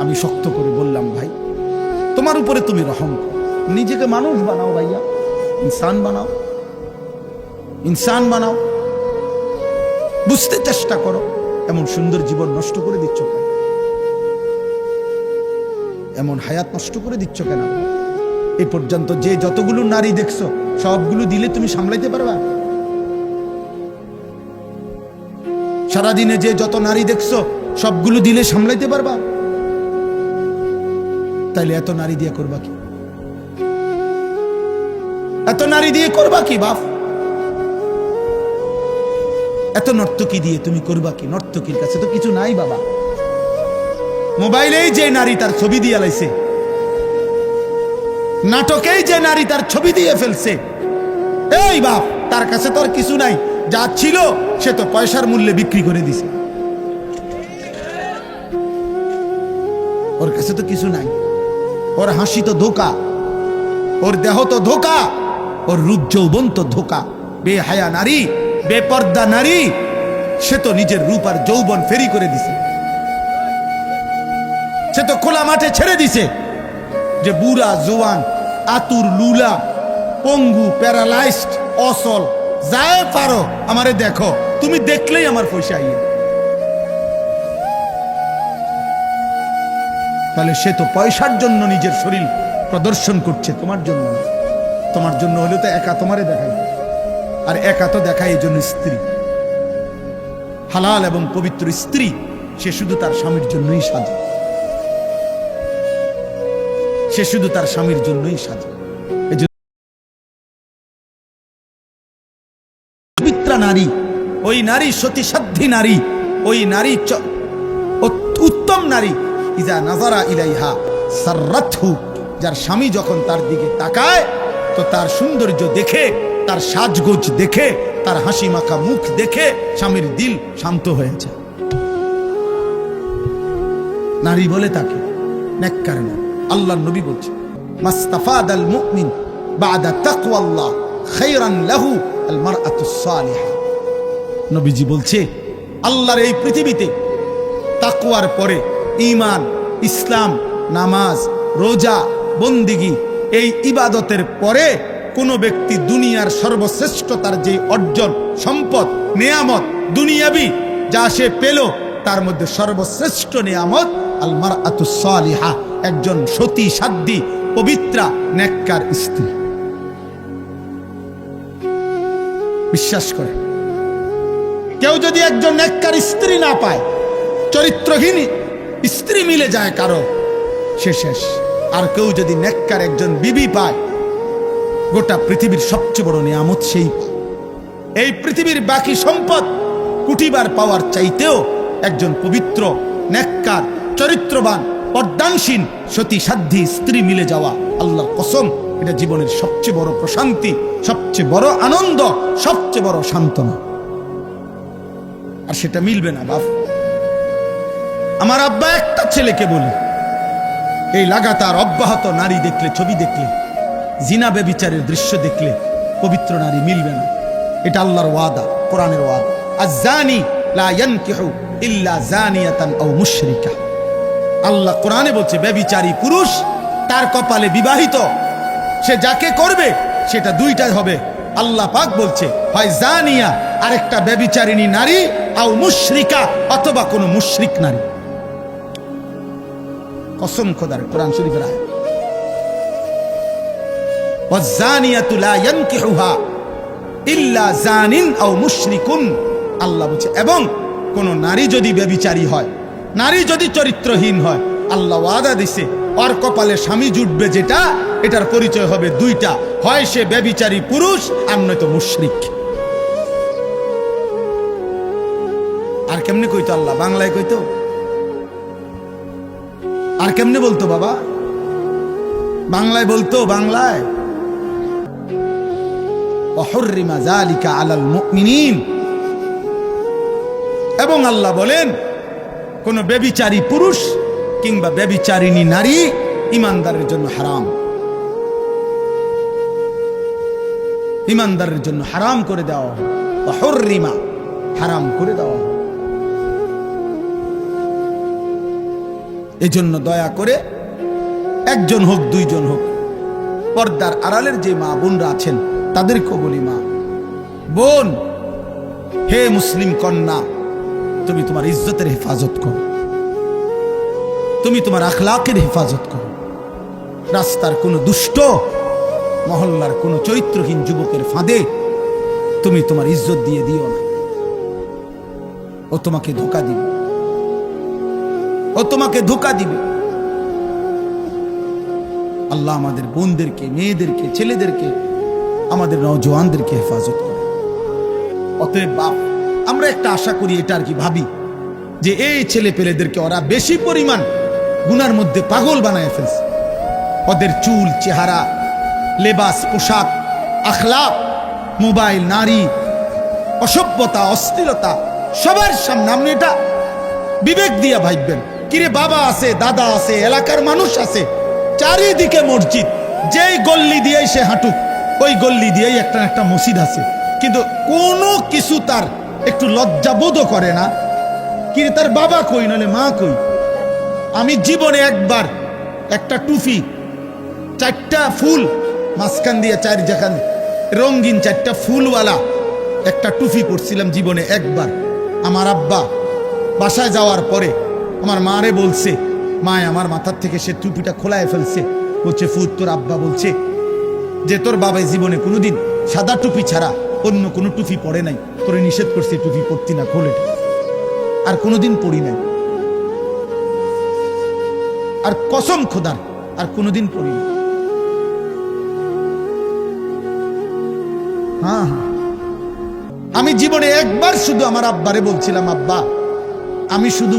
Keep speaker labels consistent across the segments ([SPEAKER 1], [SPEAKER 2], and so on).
[SPEAKER 1] আমি শক্ত করে বললাম, ভাই তোমার উপরে তুমি রহম করো, নিজেকে মানুষ বানাও ভাইয়া, ইনসান বানাও, ইনসান বানাও, বুঝতে চেষ্টা করো। এমন সুন্দর জীবন নষ্ট করে দিচ্ছ কেন? এমন হায়াত নষ্ট করে দিচ্ছ কেন? এই পর্যন্ত যে যতগুলো নারী দেখছো সবগুলো দিলে তুমি সামলাইতে পারবা? সারাদিনে যে যত নারী দেখছো সবগুলো দিলে সামলাইতে পারবা? তাইলে এত নারী দিয়ে করবা কি? এত নারী দিয়ে করবা কি বাপ? এত নর্তকী দিয়ে তুমি করবা কি? নর্তকীর কাছে তো কিছু নাই বাবা। মোবাইলেই যে নারী তার ছবি দিয়ে লাইছে, নাটকেই যে নারী তার ছবি দিয়ে ফেলছে, এই বাপ তার কাছে তো আর কিছু নাই। যা ছিল সে তো পয়সার মূল্যে বিক্রি করে দিছে, ওর কাছে তো কিছু নাই। ওর হাসি তো ধোকা, ওর দেহ তো ধোকা, ওর রূপ যৌবন তো ধোকা। বেহায়া নারী, বেপর্দা নারী, সে তো নিজের রূপ আর যৌবন ফেরি করে দিছে। সে তো খোলা মাঠে ছেড়ে দিছে যে বুড়া জোয়ান, আতুর, লুলা, পঙ্গু, প্যারালাইজড, অসল, যায় পারো আমারে দেখো, তুমি দেখলেই আমার পয়সা আইয়ে। তাহলে সে তো পয়সার জন্য নিজের শরীর প্রদর্শন করছে, তোমার জন্য না। তোমার জন্য হলে তো একা তোমারে দেখাই, আর একা তো দেখায় এই জন্য স্ত্রী, হালাল এবং পবিত্র স্ত্রী, সে শুধু তার স্বামীর জন্যই সাজে, সে শুধু তার স্বামীর জন্যই সাজে। পবিত্রা নারী, ওই নারী সতী সাধ্বী নারী, ওই নারী উত্তম নারী। ইজা নাজারা ইলাইহা সাররাতহু, যার স্বামী যখন তার দিকে তাকায় তো তার সৌন্দর্য দেখে, তার সাজগোজ দেখে, তার হাসি মাখা মুখ দেখে স্বামীর দিল শান্ত হয়ে যায়। নারী বলে তাকে নেককার না। আল্লাহর নবী বলছে, মাস্তাফাদাল মুমিন বাদা তাকওয়াল্লাহ খায়রান লাহু আল মারআতুস সালিহা। নবীজি বলছে, আল্লাহর এই পৃথিবীতে তাকওয়ার পরে ঈমান, ইসলাম, নামাজ, রোজা, বন্দিগি, এই ইবাদতের পরে কোন ব্যক্তি দুনিয়ার সর্বশ্রেষ্ঠতার যে অর্জন, সম্পদ, নেয়ামত, দুনিয়াবি যা সে পেল, তার মধ্যে সর্বশ্রেষ্ঠ নেয়ামত আল মারআতুস সালিহা, একজন সতী সাধ্বী পবিত্রা নেককার স্ত্রী। বিশ্বাস করে কেউ যদি একজন নেককার স্ত্রী না পায়, চরিত্রহীন স্ত্রী মিলে যায় কারো, সে শেষ। আর কেউ যদি নেককার একজন বিবি পায়, গোটা পৃথিবীর সবচেয়ে বড় নিয়ামত সেই। এই পৃথিবীর বাকি সম্পদ কুটিবার পাওয়ার চাইতেও একজন পবিত্র, নেককার, চরিত্রবান, পর্দানসীন, সতী সাধ্বী স্ত্রী মিলে যাওয়া, আল্লাহর কসম, এটা জীবনের সবচেয়ে বড় প্রশান্তি, সবচেয়ে বড় আনন্দ, সবচেয়ে বড় সান্ত্বনা। আর সেটা মিলবে না বাপ। আমার আব্বা একটা ছেলেকে বলে, এই লাগাতার অব্যাহত নারী দেখলে, ছবি দেখলে, জিনা বেবিচারের দৃশ্য দেখলে পবিত্র নারী মিলবে না। এটা আল্লাহর ওয়াদা, কোরআনের ওয়াদা। আয-যানি লা ইয়ানকিহু ইল্লা যানিয়াতান আও মুশরিকা। আল্লাহ কোরআনে বলছে, বেবিচারী পুরুষ তার কপালে বিবাহিত, সে যাকে করবে সেটা দুইটাই হবে। আল্লাহ পাক বলছে, হয় জানিয়া, আরেকটা বেবিচারিণী নারী, আও মুশরিকা, অথবা কোনো মুশরিক নারী। কসম খোদার, কোরআন শরীফের আয়াত। ওয়াজ-জানিয়াতু লা ইয়ানকিহুহা ইল্লা জানিন আও মুশরিকুন। আল্লাহ বলছে, এবং কোন নারী যদি ব্যভিচারী হয়, নারী যদি চরিত্রহীন হয়, আল্লাহ ওয়াদা দিছে ওর কপালে স্বামী জুটবে যেটা, এটার পরিচয় হবে দুইটা, হয় সে ব্যভিচারী পুরুষ আর নয়তো মুশরিক। আর কেমনে কইতো আল্লাহ? বাংলায় কইতো? আর কেমনে বলতো বাবা? বাংলায় বলতো, বাংলায় ওয়াহুররিমা যালিকা আলাল মুমিনিন। এবং আল্লাহ বলেন, কোন ব্যভিচারী পুরুষ কিংবা ব্যভিচারিণী নারী ঈমানদারের জন্য হারাম, ঈমানদারের জন্য হারাম করে দেওয়া হয়। ওয়াহুররিমা, হারাম করে দেওয়া হয়। এজন্য দয়া করে একজন হোক দুইজন হোক, পর্দার আড়ালের যে মা বোনরা আছেন তাদেরকেও বলি, মা বোন, হে মুসলিম কন্যা, তুমি তোমার ইজ্জতের হেফাজত করো, তুমি তোমার আখলাকের হেফাজত করো। রাস্তার কোনো দুষ্ট, মহল্লার কোনো চরিত্রহীন যুবকের ফাঁদে তুমি তোমার ইজ্জত দিয়ে দিও না। ও তোমাকে ধোঁকা দিবে, ও তোমাকে ধোঁকা দিবে। আল্লাহ আমাদের বোনদেরকে, মেয়েদেরকে, ছেলেদেরকে, আমাদের নওজওয়ানদেরকে হেফাজত করে। অতএব বাপ, আমরা একটা আশা করি, এটা আর কি ভাবি, যে এই ছেলে পেলেদেরকে ওরা বেশি পরিমাণ গুনার মধ্যে পাগল বানায় ফেলছে। ওদের চুল, চেহারা, লেবাস, পোশাক, আখলাক, মোবাইল, নারী, অসভ্যতা, অস্থিরতা সবার সামনে। আপনি এটা বিবেক দিয়া ভাববেন। কিরে, বাবা আছে, দাদা আছে, এলাকার মানুষ আছে, চারিদিকে মসজিদ, যেই গল্লি দিয়েই সে হাঁটুক, ওই গল্লি দিয়েই একটা একটা মসজিদ আছে, কিন্তু কোনো কিছু তার একটু লজ্জাবোধও করে না। কিরে, তার বাবা কই, নলে মা কই? আমি জীবনে একবার একটা টুপি, চারটা ফুল মাঝখান দিয়ে, চার জায়গায় রঙিন চারটা ফুলওয়ালা একটা টুপি পরছিলাম জীবনে একবার। আমার আব্বা বাসায় যাওয়ার পরে আমার মারে বলছে, মায় আমার মাথার থেকে সে টুপিটা খোলায় ফেলছে। বলছে, ফুত, তোর আব্বা বলছে যে তোর বাবাই জীবনে কোনোদিন সাদা টুপি ছাড়া অন্য কোনো টুপি পরে নাই, তোরে নিষেধ করছে টুপি পরতি না, খোলে। আর কোনোদিন পরি নাই, আর কসম খোদার আর কোনোদিন পরি না। হ্যাঁ হ্যাঁ, আমি জীবনে একবার শুধু আমার আব্বারে বলছিলাম, আব্বা আমি শুধু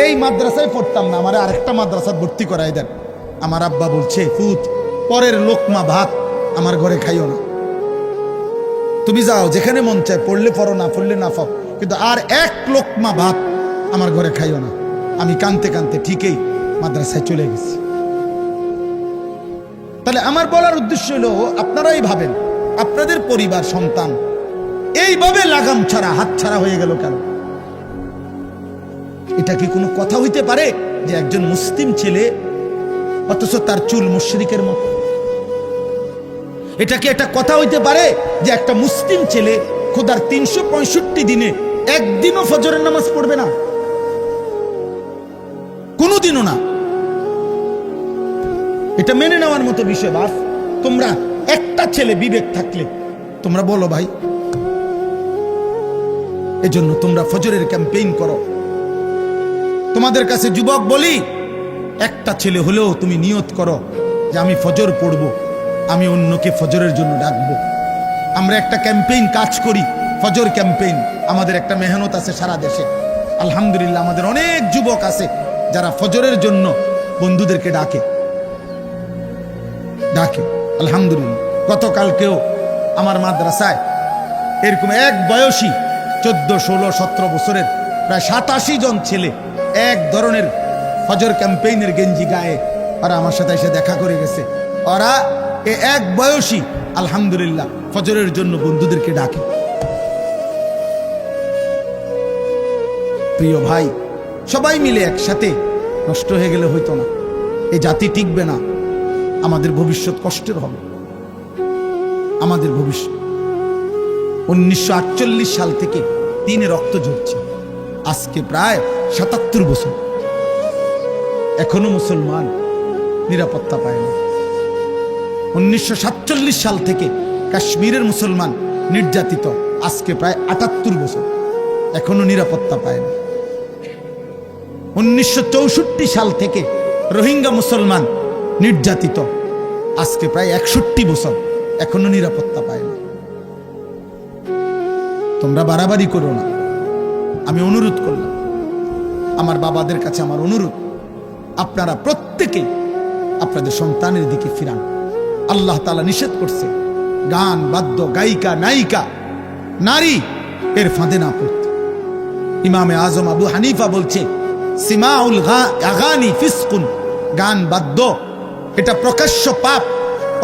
[SPEAKER 1] এই মাদ্রাসায় পড়তাম না, আমার আরেকটা মাদ্রাসা ভর্তি করাই দেন। আমার আব্বা বলছে, ফুত, পরের লোকমা ভাত আমার ঘরে খাইও না, তুমি যাও যেখানে মন চায়, পড়লে পড়ো, না পড়লে না পাও, কিন্তু আর এক লোকমা ভাত আমার ঘরে খাইও না। আমি কানতে কানতে ঠিকই মাদ্রাসায় চলে গেছি। তাহলে আমার বলার উদ্দেশ্য হলো, আপনারাই ভাবেন, আপনাদের পরিবার, সন্তান এইভাবে লাগাম ছাড়া, হাত ছাড়া হয়ে গেল কেন? এটা কি কোনো কথা হইতে পারে যে একজন মুসলিম ছেলে অথচ তার চুল মুশরিকের মতো? এটা কি একটা কথা হইতে পারে যে একটা মুসলিম ছেলে খোদার 365 দিনে একদিনও ফজরের নামাজ পড়বে না? কোনোদিনও না। এটা মেনে নেওয়ার মতো বিষয়। বাস, তোমরা একটা ছেলে বিবেক থাকলে তোমরা বলো ভাই। এজন্য তোমরা ফজরের ক্যাম্পেইন করো। তোমাদের কাছে যুবক বলি, একটা ছেলে হলেও তুমি নিয়ত করো যে আমি ফজর পড়বো, আমি অন্যকে ফজরের জন্য ডাকবো। আমরা একটা ক্যাম্পেইন কাজ করি, ফজর ক্যাম্পেইন। আমাদের একটা মেহনত আছে সারা দেশে। আলহামদুলিল্লাহ, আমাদের অনেক যুবক আছে যারা ফজরের জন্য বন্ধুদেরকে ডাকে। আলহামদুলিল্লাহ, গতকালকেও আমার মাদ্রাসায় এরকম এক বয়সী 14, 16, 17 বছরের প্রায় 87 জন ছেলে এক ধরনের ফজর ক্যাম্পেইনের গেঞ্জি গায়ে ওরা আমার সাথে এসে দেখা করে গেছে। ওরা এক বয়সী আলহামদুলিল্লাহ ফজরের জন্য বন্ধুদেরকে ডাকে। প্রিয় ভাই, সবাই মিলে একসাথে নষ্ট হয়ে গেলে হইতো না, এই জাতি টিকবে না, আমাদের ভবিষ্যৎ কষ্টের হবে। আমাদের ভবিষ্যৎ 1948 সাল থেকে দিনে রক্ত ঝরছে, আজকে প্রায় 77 বছর, এখনো মুসলমান নিরাপত্তা পায় না। 1947 সাল থেকে কাশ্মীরের মুসলমান নির্যাতিত, আজকে প্রায় 78 বছর, এখনো নিরাপত্তা পায় না। 1964 সাল থেকে রোহিঙ্গা মুসলমান নির্যাতিত, আজকে প্রায় 61 বছর, এখনো নিরাপত্তা পায় না। তোমরা বাড়াবাড়ি করো না, আমি অনুরোধ করলাম। আমার বাবাদের কাছে আমার অনুরোধ, আপনারা প্রত্যেকে আপনাদের সন্তানের দিকে ফিরান। আল্লাহ তাআলা নিষেধ করছে গান, বাদ্য, গায়িকা, নায়িকা, নারী এর ফাঁদে না পড়তে। ইমামে আজম আবু হানিফা বলছে, সিমাউল আগানি ফিসকুন, গান বাদ্য এটা প্রকাশ্য পাপ,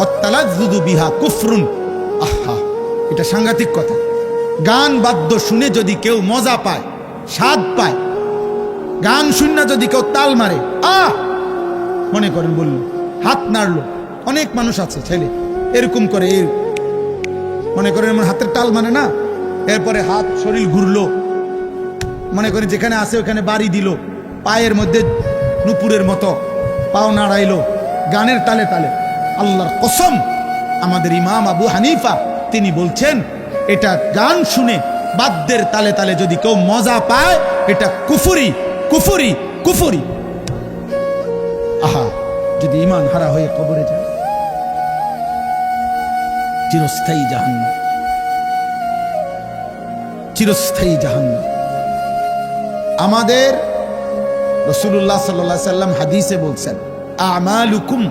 [SPEAKER 1] অত্তালাজ্জুদু বিহা কুফরুন। আহা, এটা সাংঘাতিক কথা। গান বাদ্য শুনে যদি কেউ মজা পায়, স্বাদ পায়, গান শুননা যদি কেউ তাল মারে, মনে করেন বলল, হাত নাড়লো, অনেক মানুষ আছে ছেলে এরকম করে, মনে করেন আমার হাতের তাল মানে না, এরপরে হাত শরীর ঘুরলো, মনে করেন যেখানে আছে ওখানে বাড়ি দিল, পায়ের মধ্যে নুপুরের মতো পাও নাড়াইলো গানের তালে তালে। আল্লাহর কসম, আমাদের ইমাম আবু হানিফা তিনি বলছেন, এটা গান শুনে বাদ্যের তালে তালে যদি কেউ মজা পায়, এটা কুফরি কুফরি কুফরি। আহা, যদি ঈমান হারা হয়ে কবরে যায়, চিরস্থায়ী জাহান্নাম, চিরস্থায়ী জাহান্নাম। আমাদের রাসূলুল্লাহ সাল্লাল্লাহু আলাইহি সাল্লাম হাদিসে বলছেন, আমালুকুম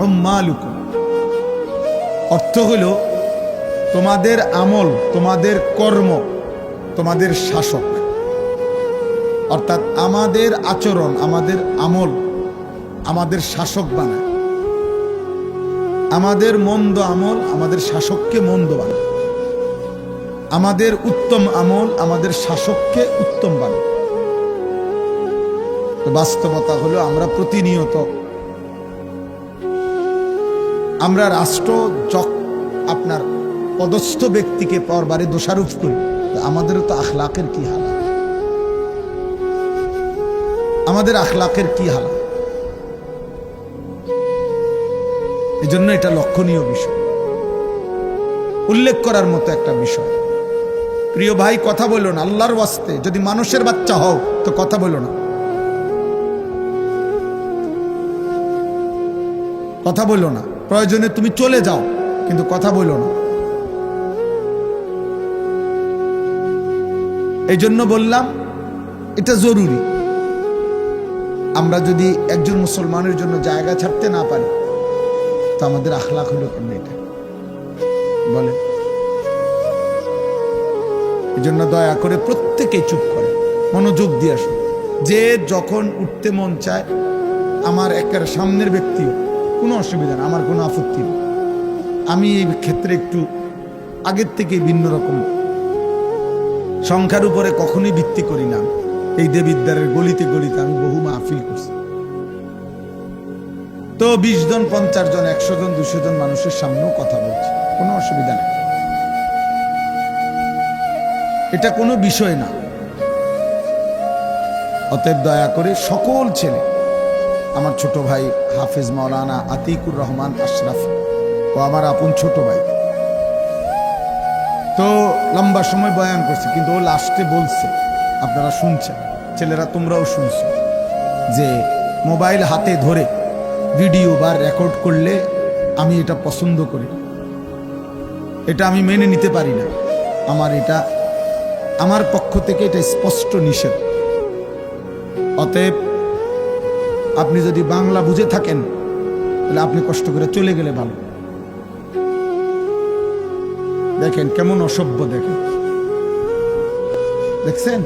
[SPEAKER 1] উম্মালুকুম, অর্থ হলো তোমাদের আমল, তোমাদের কর্ম তোমাদের শাসক। অর্থাৎ আমাদের আচরণ, আমাদের আমল আমাদের শাসক বানায়। আমাদের মন্দ আমল আমাদের শাসককে মন্দ বানায়, আমাদের উত্তম আমল আমাদের শাসককে উত্তম বানায়। তো বাস্তবতা হলো আমরা প্রতিনিয়ত আমরা রাষ্ট্র আপনার পদস্থ ব্যক্তিকে পরবারে দোষারোপ করি, আমাদেরও তো আখলাকের কি হাল, আমাদের আখলাকের কি হাল। এই জন্য এটা লক্ষণীয় বিষয়, উল্লেখ করার মতো একটা বিষয়। প্রিয় ভাই, কথা বলো না আল্লাহর ওয়াস্তে, যদি মানুষের বাচ্চা হও তো কথা বলো না, কথা বলো না। প্রয়োজনে তুমি চলে যাও, কিন্তু কথা বলো না। এই জন্য বললাম এটা জরুরি। আমরা যদি একজন মুসলমানের জন্য জায়গা ছাড়তে না পারি, তো আমাদের আখলাক হলো কেমন এটা বলে। এই জন্য দয়া করে প্রত্যেকেই চুপ করে মনোযোগ দিয়ে আসুন। যে যখন উঠতে মন চায়, আমার একের সামনের ব্যক্তিও কোনো অসুবিধা না, আমার কোনো আপত্তি নেই। আমি এই ক্ষেত্রে একটু আগের থেকে ভিন্ন রকম, সংখ্যার উপরে কখনোই ভিত্তি করি না। এই দেবিদ্বারের গলিতে গলিতে আমি বহু মাহফিল করছি, তো 20 জন 50 জন 100 জন 200 জন মানুষের সামনেও কথা বলছি, কোনো অসুবিধা নেই, এটা কোনো বিষয় না। অতএব দয়া করে সকল ছেলে, আমার ছোট ভাই হাফেজ মাওলানা আতিকুর রহমান আশরাফ ও আমার আপন ছোট ভাই, তো লম্বা সময় বয়ান করছে, কিন্তু ও লাস্টে বলছে, আপনারা শুনছেন, ছেলেরা তোমরাও শুনছো, যে মোবাইল হাতে ধরে ভিডিও বা রেকর্ড করলে আমি এটা পছন্দ করি, এটা আমি মেনে নিতে পারি না, এটা আমার পক্ষ থেকে এটা স্পষ্ট নিষেধ। অতএব আপনি যদি বাংলা বুঝে থাকেন, তাহলে আপনি কষ্ট করে চলে গেলে ভালো। দেখেন কেমন অসভ্য, দেখছেন,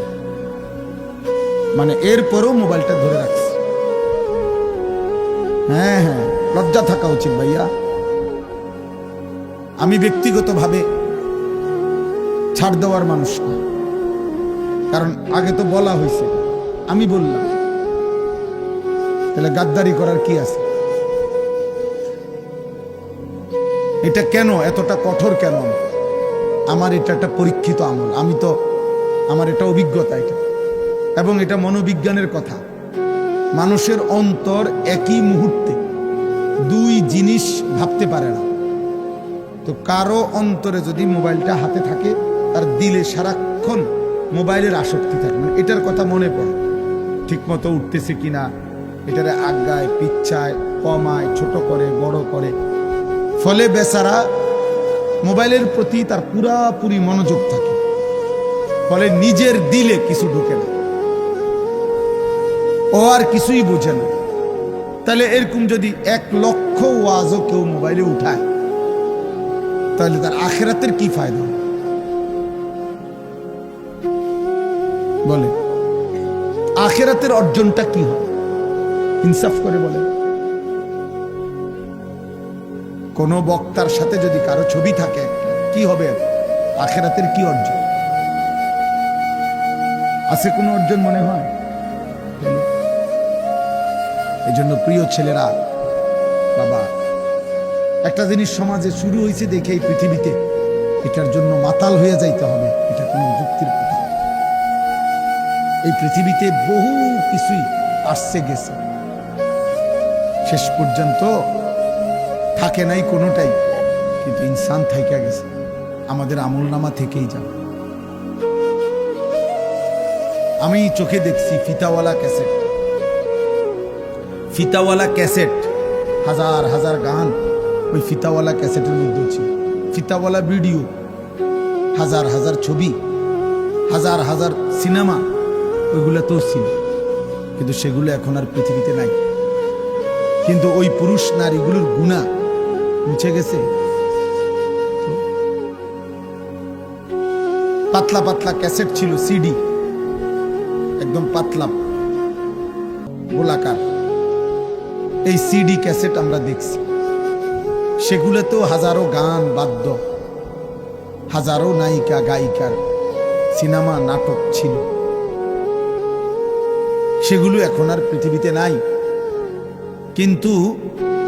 [SPEAKER 1] মানে এরপরও মোবাইলটা ধরে রাখছে। হ্যাঁ হ্যাঁ, লজ্জা থাকা উচিত ভাইয়া। আমি ব্যক্তিগতভাবে ছাড় দেওয়ার মানুষ না, কারণ আগে তো বলা হয়েছে, আমি বললাম, তাহলে গাদ্দারি করার কি আছে? এটা কেন এতটা কঠোর কেন? আমার এটা একটা পরীক্ষিত আমল, আমার এটা অভিজ্ঞতা, এটা এবং এটা মনোবিজ্ঞানের কথা। মানুষের অন্তর একই মুহূর্তে দুই জিনিস ভাবতে পারে না। তো কারো অন্তরে যদি মোবাইলটা হাতে থাকে, তার দিলে সারাক্ষণ মোবাইলের আসক্তি থাকে, মানে এটার কথা মনে পড়ে, ঠিক মতো উঠতেছে কিনা, এটারে আগায় পিচ্ছায় কমায়, ছোট করে বড় করে, ফলে বেচারা মোবাইলের প্রতি তার পুরাপুরি মনোযোগ থাকে, ফলে নিজের দিলে কিছু ঢুকে না, ও আর কিছুই বোঝে না। তাহলে এরকম যদি 1 লক্ষ ওয়াজও কেউ মোবাইলে উঠায়, তাহলে তার আখিরাতের কি ফায়দা বলে? আখিরাতের অর্জনটা কি হবে? ইনসাফ করে বলে। কোন বক্তার সাথে যদি কারো ছবি থাকে, কি হবে? আখিরাতের কি অর্জন আছে? কোনো অর্জন মনে হয়? এই জন্য প্রিয় ছেলেরা, বাবা, একটা জিনিস সমাজে শুরু হয়েছে দেখে এই পৃথিবীতে এটার জন্য মাতাল হয়ে যাইতে হবে, এটা কোনো যুক্তির কথা না। এই পৃথিবীতে বহু কিছুই আসছে গেছে, শেষ পর্যন্ত থাকে নাই কোনোটাই, কিন্তু ইনসান থাইকা গেছে আমাদের আমলনামা থেকেই যাবে। আমি চোখে দেখছি ফিতাওয়ালা ক্যাসেট, ফিতাওয়ালা ক্যাসেট, হাজার হাজার গান ওই ফিতাওয়ালা ক্যাসেটের মধ্যে ছিল, ফিতাওয়ালা ভিডিও, হাজার হাজার ছবি, হাজার হাজার সিনেমা, ওইগুলো তো ছিল, কিন্তু সেগুলো এখন আর পৃথিবীতে নাই। কিন্তু ওই পুরুষ নারীগুলোর গুনাহ মুছে গেছে। পাতলা পাতলা ক্যাসেট ছিল, সিডি, একদম পাতলা গোলাকার, এই সিডি ক্যাসেট আমরা দেখছি, সেগুলোতেও হাজারো গান বাদ্য, হাজারো নায়িকা গায়িকার সিনেমা নাটক ছিল, সেগুলো এখন আর পৃথিবীতে নাই। কিন্তু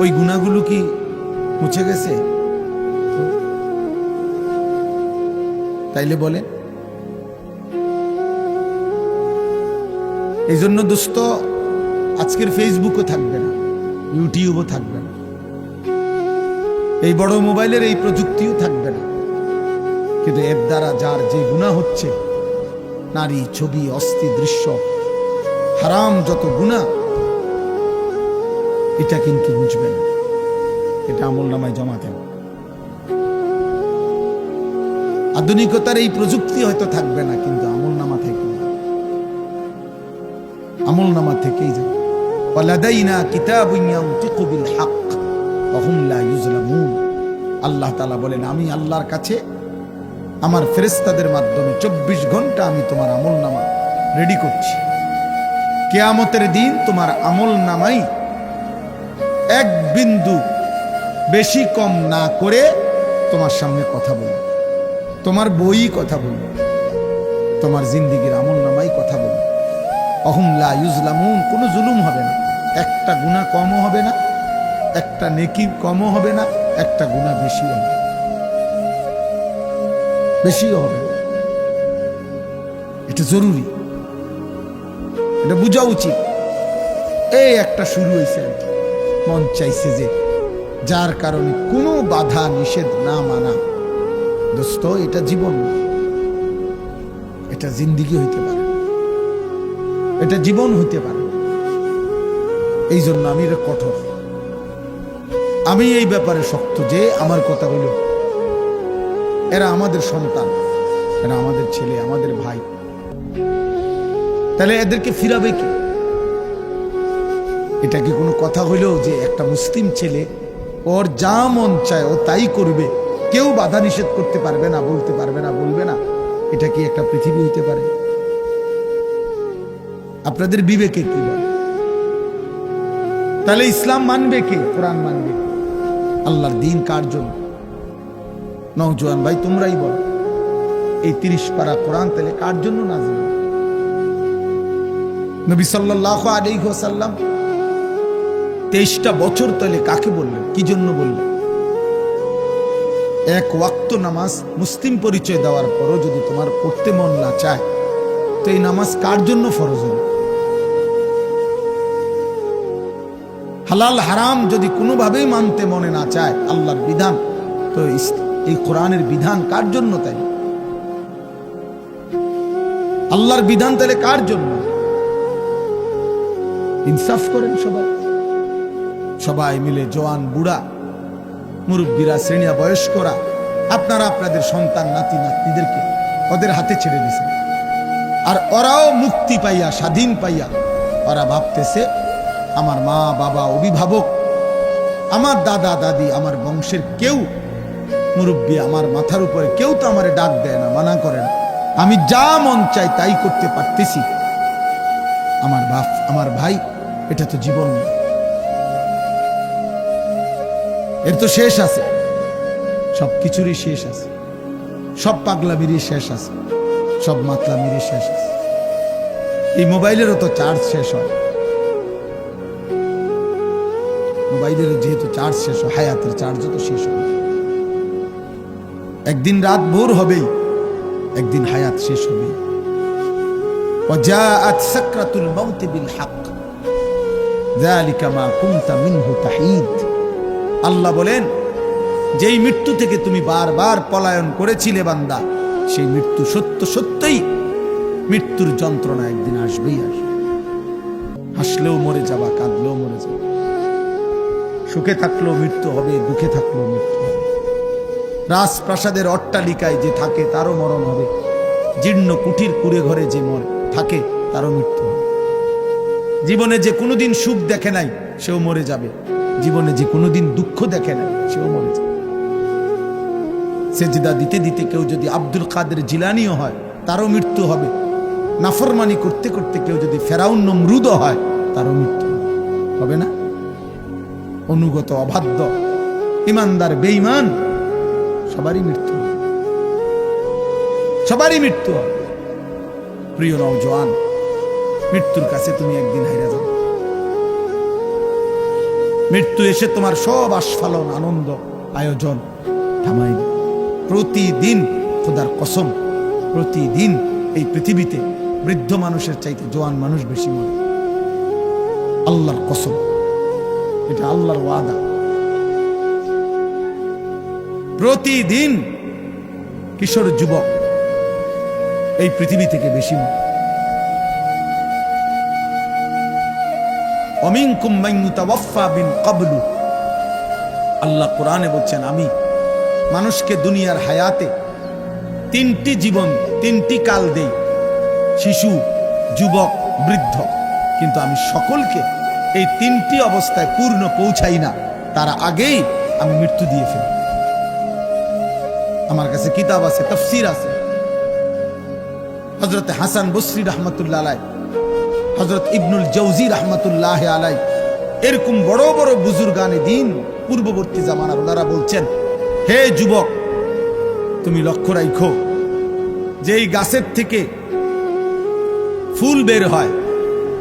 [SPEAKER 1] ওই গুনাহগুলো কি মুছে গেছে? তাইলে বলেন। এই জন্য দোস্ত, আজকের ফেসবুকও থাকবে না, ইউটিউবও থাকবে না, এই বড় মোবাইলের এই প্রযুক্তিও থাকবে না, কিন্তু এর দ্বারা যার যে গুনাহ হচ্ছে, নারী, ছবি, অস্থি দৃশ্য, হারাম যত গুনাহ, এটা কিন্তু বুঝবে না, এটা আমলনামায় জমা দেন। আধুনিকতার এই প্রযুক্তি হয়তো থাকবে না, কিন্তু আমলনামা থেকে, আমলনামা থেকেই যাবে। ওয়ালাদাইনা কিতাবুন ইয়ানতিকু বিল হক ওয়া হুম লা ইউজলামুন। আল্লাহ তাআলা বলেন, আমি আল্লাহর কাছে আমার ফেরেশতাদের মাধ্যমে 24 ঘন্টা আমি তোমার আমলনামা রেডি করছি। কিয়ামতের দিন তোমার আমলনামাই এক বিন্দু বেশি কম না করে তোমার সামনে কথা বলবে, তোমার বই কথা বলবে, তোমার জিন্দেগীর আমলনামাই কথা বলবে। অহুম লা ইউজলামুন, কোনো জুলুম হবে না, একটা গুনাহ কমও হবে না, একটা নেকি কমও হবে না, একটা গুনাহ বেশিও হবে, বেশিও হবে। এটা জরুরি, এটা বোঝা উচিত। এই একটা শুরু হয়েছে আর কি, মন চাইছে যে যার কারণে কোনো বাধা নিষেধ না মানা। দোস্ত, এটা জীবন, এটা জিন্দেগি হইতে পারে, এটা জীবন হইতে পারে। এই জন্য আমি এটা কঠোর, আমি এই ব্যাপারে শক্ত যে আমার কথা হইল, এরা আমাদের সন্তান, এরা আমাদের ছেলে, আমাদের ভাই, তাহলে এদেরকে ফিরাবে কি? এটা কি কোনো কথা হইল যে একটা মুসলিম ছেলে ওর যা মন চায় ও তাই করবে, কেউ বাধা নিষেধ করতে পারবে না, বলতে পারবে না, বলবে না? এটা কি একটা পৃথিবী হইতে পারে? আপনাদের বিবেকে কি বলে? তাহলে ইসলাম মানবে কে? কোরআন মানবে? আল্লাহর দ্বীন কার জন্য? নওজোয়ান ভাই, তোমরাই বলো, এই 30 পারা কোরআন তাহলে কার জন্য নাযিল? নবী সাল্লাল্লাহু আলাইহি ওয়াসাল্লাম 23টা বছর তাহলে কাকে বললেন, কি জন্য বললেন? এক ওয়াক্ত নামাজ মুসলিম পরিচয় দেওয়ার পরও যদি তোমার পড়তে মন না চায়, তো এই নামাজ কার জন্য ফরজ হল? হালাল হারাম যদি কোনোভাবেই মানতে মনে না চায় আল্লাহর বিধান, তো এই কোরআনের বিধান কার জন্য? তাই আল্লাহর বিধান তাহলে কার জন্য? ইনসাফ করেন সবাই, সবাই মিলে, জওয়ান বুড়া, মুরব্বীরা, শ্রেণীয়া বয়স্করা, আপনারা আপনাদের সন্তান নাতি নাতনিদেরকে ওদের হাতে ছেড়ে দিয়েছেন, আর ওরাও মুক্তি পাইয়া, স্বাধীন পাইয়া ওরা ভাবতেছে আমার মা বাবা, অভিভাবক, আমার দাদা দাদি, আমার বংশের কেউ মুরব্বী, আমার মাথার উপরে কেউ তো আমারে ডাক দেয় না, মানা করে না, আমি যা মন চাই তাই করতে পারতেছি। আমার বাপ, আমার ভাই, এটা তো জীবন, এর তো শেষ আছে, সব কিছুরই শেষ আছে, সব পাগলামিরই শেষ আছে, সব মাতলামিরই শেষ আছে। এই মোবাইলেরও তো চার্জ শেষ হয়, মোবাইলের যেহেতু চার্জ শেষ হয়, হায়াতের চার্জও তো শেষ হবে। একদিন রাত ভোর হবেই, একদিন হায়াত শেষ হবেই। وجاءت سكرة الموت بالحق ذلك ما كنت منه تحيد। আল্লাহ বলেন, যেই মৃত্যু থেকে তুমি বারবার পলায়ন করেছিলে বান্দা, সেই মৃত্যু সত্য সত্যই, মৃত্যুর যন্ত্রণা একদিন আসবেই আসবে। হাসলেও মরে যাবা, কাঁদলেও মরে যাবা, সুখে থাকলেও মৃত্যু হবে, দুঃখে থাকলেও মৃত্যু হবে। রাজপ্রাসাদের অট্টালিকায় যে থাকে তারও মরণ হবে, জীর্ণ কুঠির কুড়ে ঘরে যে থাকে তারও মৃত্যু হবে। জীবনে যে কোনোদিন সুখ দেখে নাই সেও মরে যাবে, জীবনে যে কোনোদিন দুঃখ দেখে নাই সেও মরে যাবে। সেজদা দিতে দিতে কেউ যদি আব্দুল কাদের জিলানিও হয় তারও মৃত্যু হবে। নাফরমানি করতে করতে কেউ যদি ফেরাউন নমরুদ হয় তারও মৃত্যু হবে না? অনুগত অবাধ্য ইমানদার বেঈমান সবারই মৃত্যু হবে, সবারই মৃত্যু হবে। প্রিয় নওজোয়ান, মৃত্যুর কাছে তুমি একদিন হাইরা যাবে। মৃত্যু এসে তোমার সব আস্ফালন, আনন্দ, আয়োজন থামাই দিবে। প্রতিদিন, খোদার কসম, প্রতিদিন এই পৃথিবীতে বৃদ্ধ মানুষের চাইতে জোয়ান মানুষ বেশি মরে। আল্লাহর কসম, এটা আল্লাহর ওয়াদা। প্রতিদিন কিশোর যুবক এই পৃথিবী থেকে বেশি মরে। অমিনকুম মান ইউতাওয়াফা মিন ক্বাবলু, আল্লাহ কোরআনে বলছেন, আমি মানুষকে দুনিয়ার হায়াতে তিনটি জীবন, তিনটি কাল দেই, শিশু, যুবক, বৃদ্ধ, কিন্তু আমি সকলকে এই তিনটি অবস্থায় পূর্ণ পৌঁছাই না, তার আগেই আমি মৃত্যু দিয়ে ফেলি। আমার কাছে কিতাব আছে, তাফসীর আছে। হযরত হাসান বসরি রাহমাতুল্লাহ আলাইহি, হযরত ইবনুল জাওজি রাহমাতুল্লাহ আলাইহি, এরকম বড় বড় বুজুর্গানে দ্বীন পূর্ববর্তী জামানার ওনারা বলছেন, হে যুবক, তুমি লক্ষ্য রাখো যে এই গাছের থেকে ফুল বের হয়,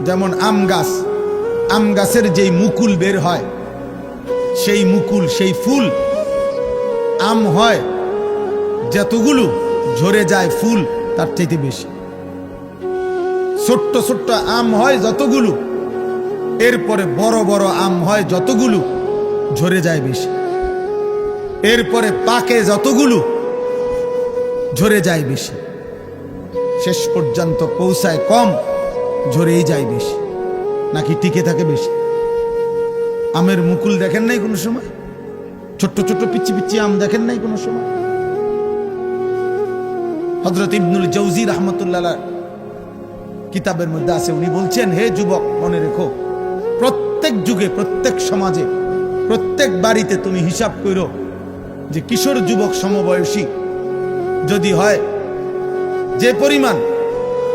[SPEAKER 1] যেমন আম গাছ, আম গাছের যেই মুকুল বের হয়, সেই মুকুল, সেই ফুল, আম হয় যতগুলো, ঝরে যায় ফুল তার চাইতে বেশি। ছোট্ট ছোট্ট আম হয় যতগুলো, এরপরে বড় বড় আম হয় যতগুলো, ঝরে যায় বেশি। এরপরে পাকে যতগুলো, ঝরে যায় বেশি। শেষ পর্যন্ত পৌঁছায় কম, ঝরেই যায় বেশি। নাকি টিকে থাকে বেশি? আমের মুকুল দেখেন নাই কোনো সময়? ছোট্ট ছোট্ট পিচ্ছি পিচ্ছি আম দেখেন নাই কোনো সময়? হযরত ইবনুল জাওজি রাহমাতুল্লাহ কিতাবের মধ্যে আছে, উনি বলছেন, হে যুবক, মনে রেখো, প্রত্যেক যুগে, প্রত্যেক সমাজে, প্রত্যেক বাড়িতে তুমি হিসাব করো যে কিশোর যুবক সমবয়সী যদি হয়, যে পরিমাণ,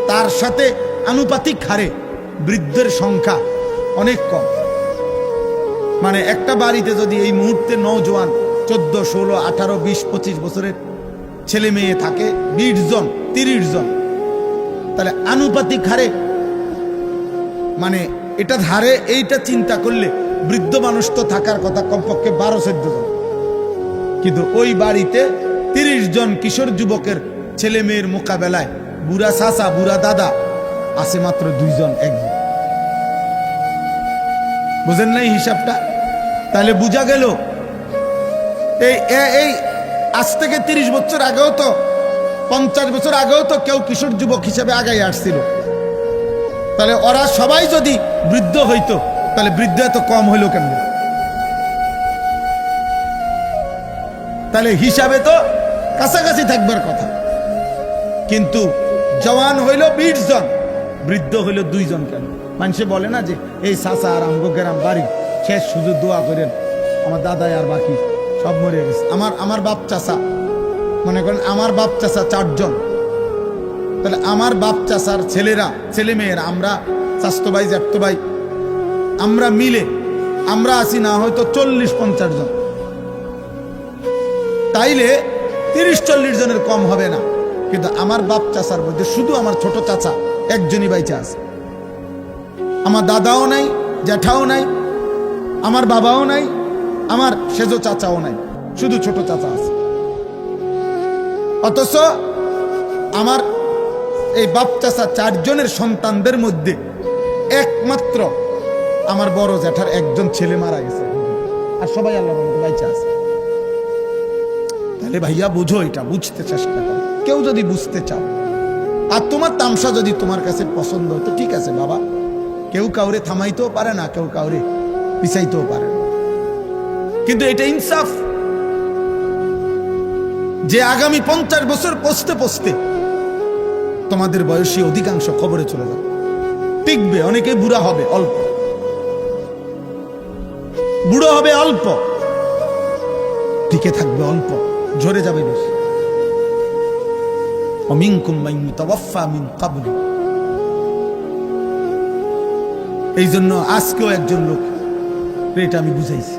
[SPEAKER 1] তার সাথে আনুপাতিক হারে বৃদ্ধের সংখ্যা অনেক কম। মানে একটা বাড়িতে যদি এই মুহূর্তে নওজোয়ান 14, 16, 18, 20, 25 বছরের ছেলে মেয়ে থাকে 20 জন, 30 জন, তাহলে আনুপাতিক হারে, মানে এটা ধারে, এইটা চিন্তা করলে বৃদ্ধ মানুষ তো থাকার কথা কমপক্ষে 12-14 জন, কিন্তু ওই বাড়িতে 30 জন কিশোর যুবকের ছেলে মেয়ের মোকাবেলায় বুড়া চাচা, বুড়া দাদা আছে মাত্র 2 জন, 1 জন। বুঝেন নাই হিসাবটা? তাহলে বুঝা গেল এই আজ থেকে 30 বছর আগেও তো, 50 বছর আগেও তো কেউ কিশোর যুবক হিসেবে আগাই আসছিল। তাহলে ওরা সবাই যদি বৃদ্ধ হইতো, তাহলে বৃদ্ধ এত কম হইল কেন? তাহলে হিসাবে তো কাছাকাছি থাকবার কথা, কিন্তু জওয়ান হইল 20 জন, বৃদ্ধ হইল 2 জন। কেন? মানুষে বলে না যে এই চাচা আর আমগো গ্রাম বাড়ি শেষ, শুধু দোয়া করেন, আমার দাদাই আর বাকি সব মরে গেছে। আমার বাপ চাচা, মনে করেন আমার বাপ চাচা 4 জন, তাহলে আমার বাপ চাচার ছেলেরা, ছেলে মেয়েরা, আমরা চাচতো ভাই, জ্যাঠতো ভাই, আমরা মিলে আমরা আছি না হয়তো 40-50 জন। তাইলে 30-40 জনের কম হবে না, কিন্তু আমার বাপ চাচার মধ্যে শুধু আমার ছোট চাচা একজনই বাইচা আছে। আমার দাদাও নাই, জ্যাঠাও নাই, আমার বাবাও নাই, আমার সেজো চাচাও নাই, শুধু ছোট চাচা আছে। অথচ আমার এই বাপ চাচা 4 জনের সন্তানদের মধ্যে একমাত্র আমার বড় জ্যাঠার একজন ছেলে মারা গেছে, আর সবাই আল্লাহর রহমতে বাইচা আছে। তাহলে ভাইয়া বুঝো, এটা বুঝতে চেষ্টা করো। কেউ যদি বুঝতে চাও আর তোমার তামসা যদি তোমার কাছে পছন্দ হয় তো ঠিক আছে বাবা, কেউ কাউরে থামাইতেও পারে না, কেউ কাউরে পিছাইতেও পারে না, কিন্তু এটা ইনসাফ যে আগামী 50 বছর পৌঁছতে পৌঁছতে তোমাদের বয়সী অধিকাংশ কবরে চলে যাবে। টিকবে, অনেকে বুড়া হবে অল্প, বুড়ো হবে অল্প, টিকে থাকবে অল্প, ঝরে যাবে বেশি। ওমিনকুম মান ইউতাওয়াফা মিন ক্বাবলি। এই জন্য আজকেও একজন লোক এটা আমি বুঝাইছি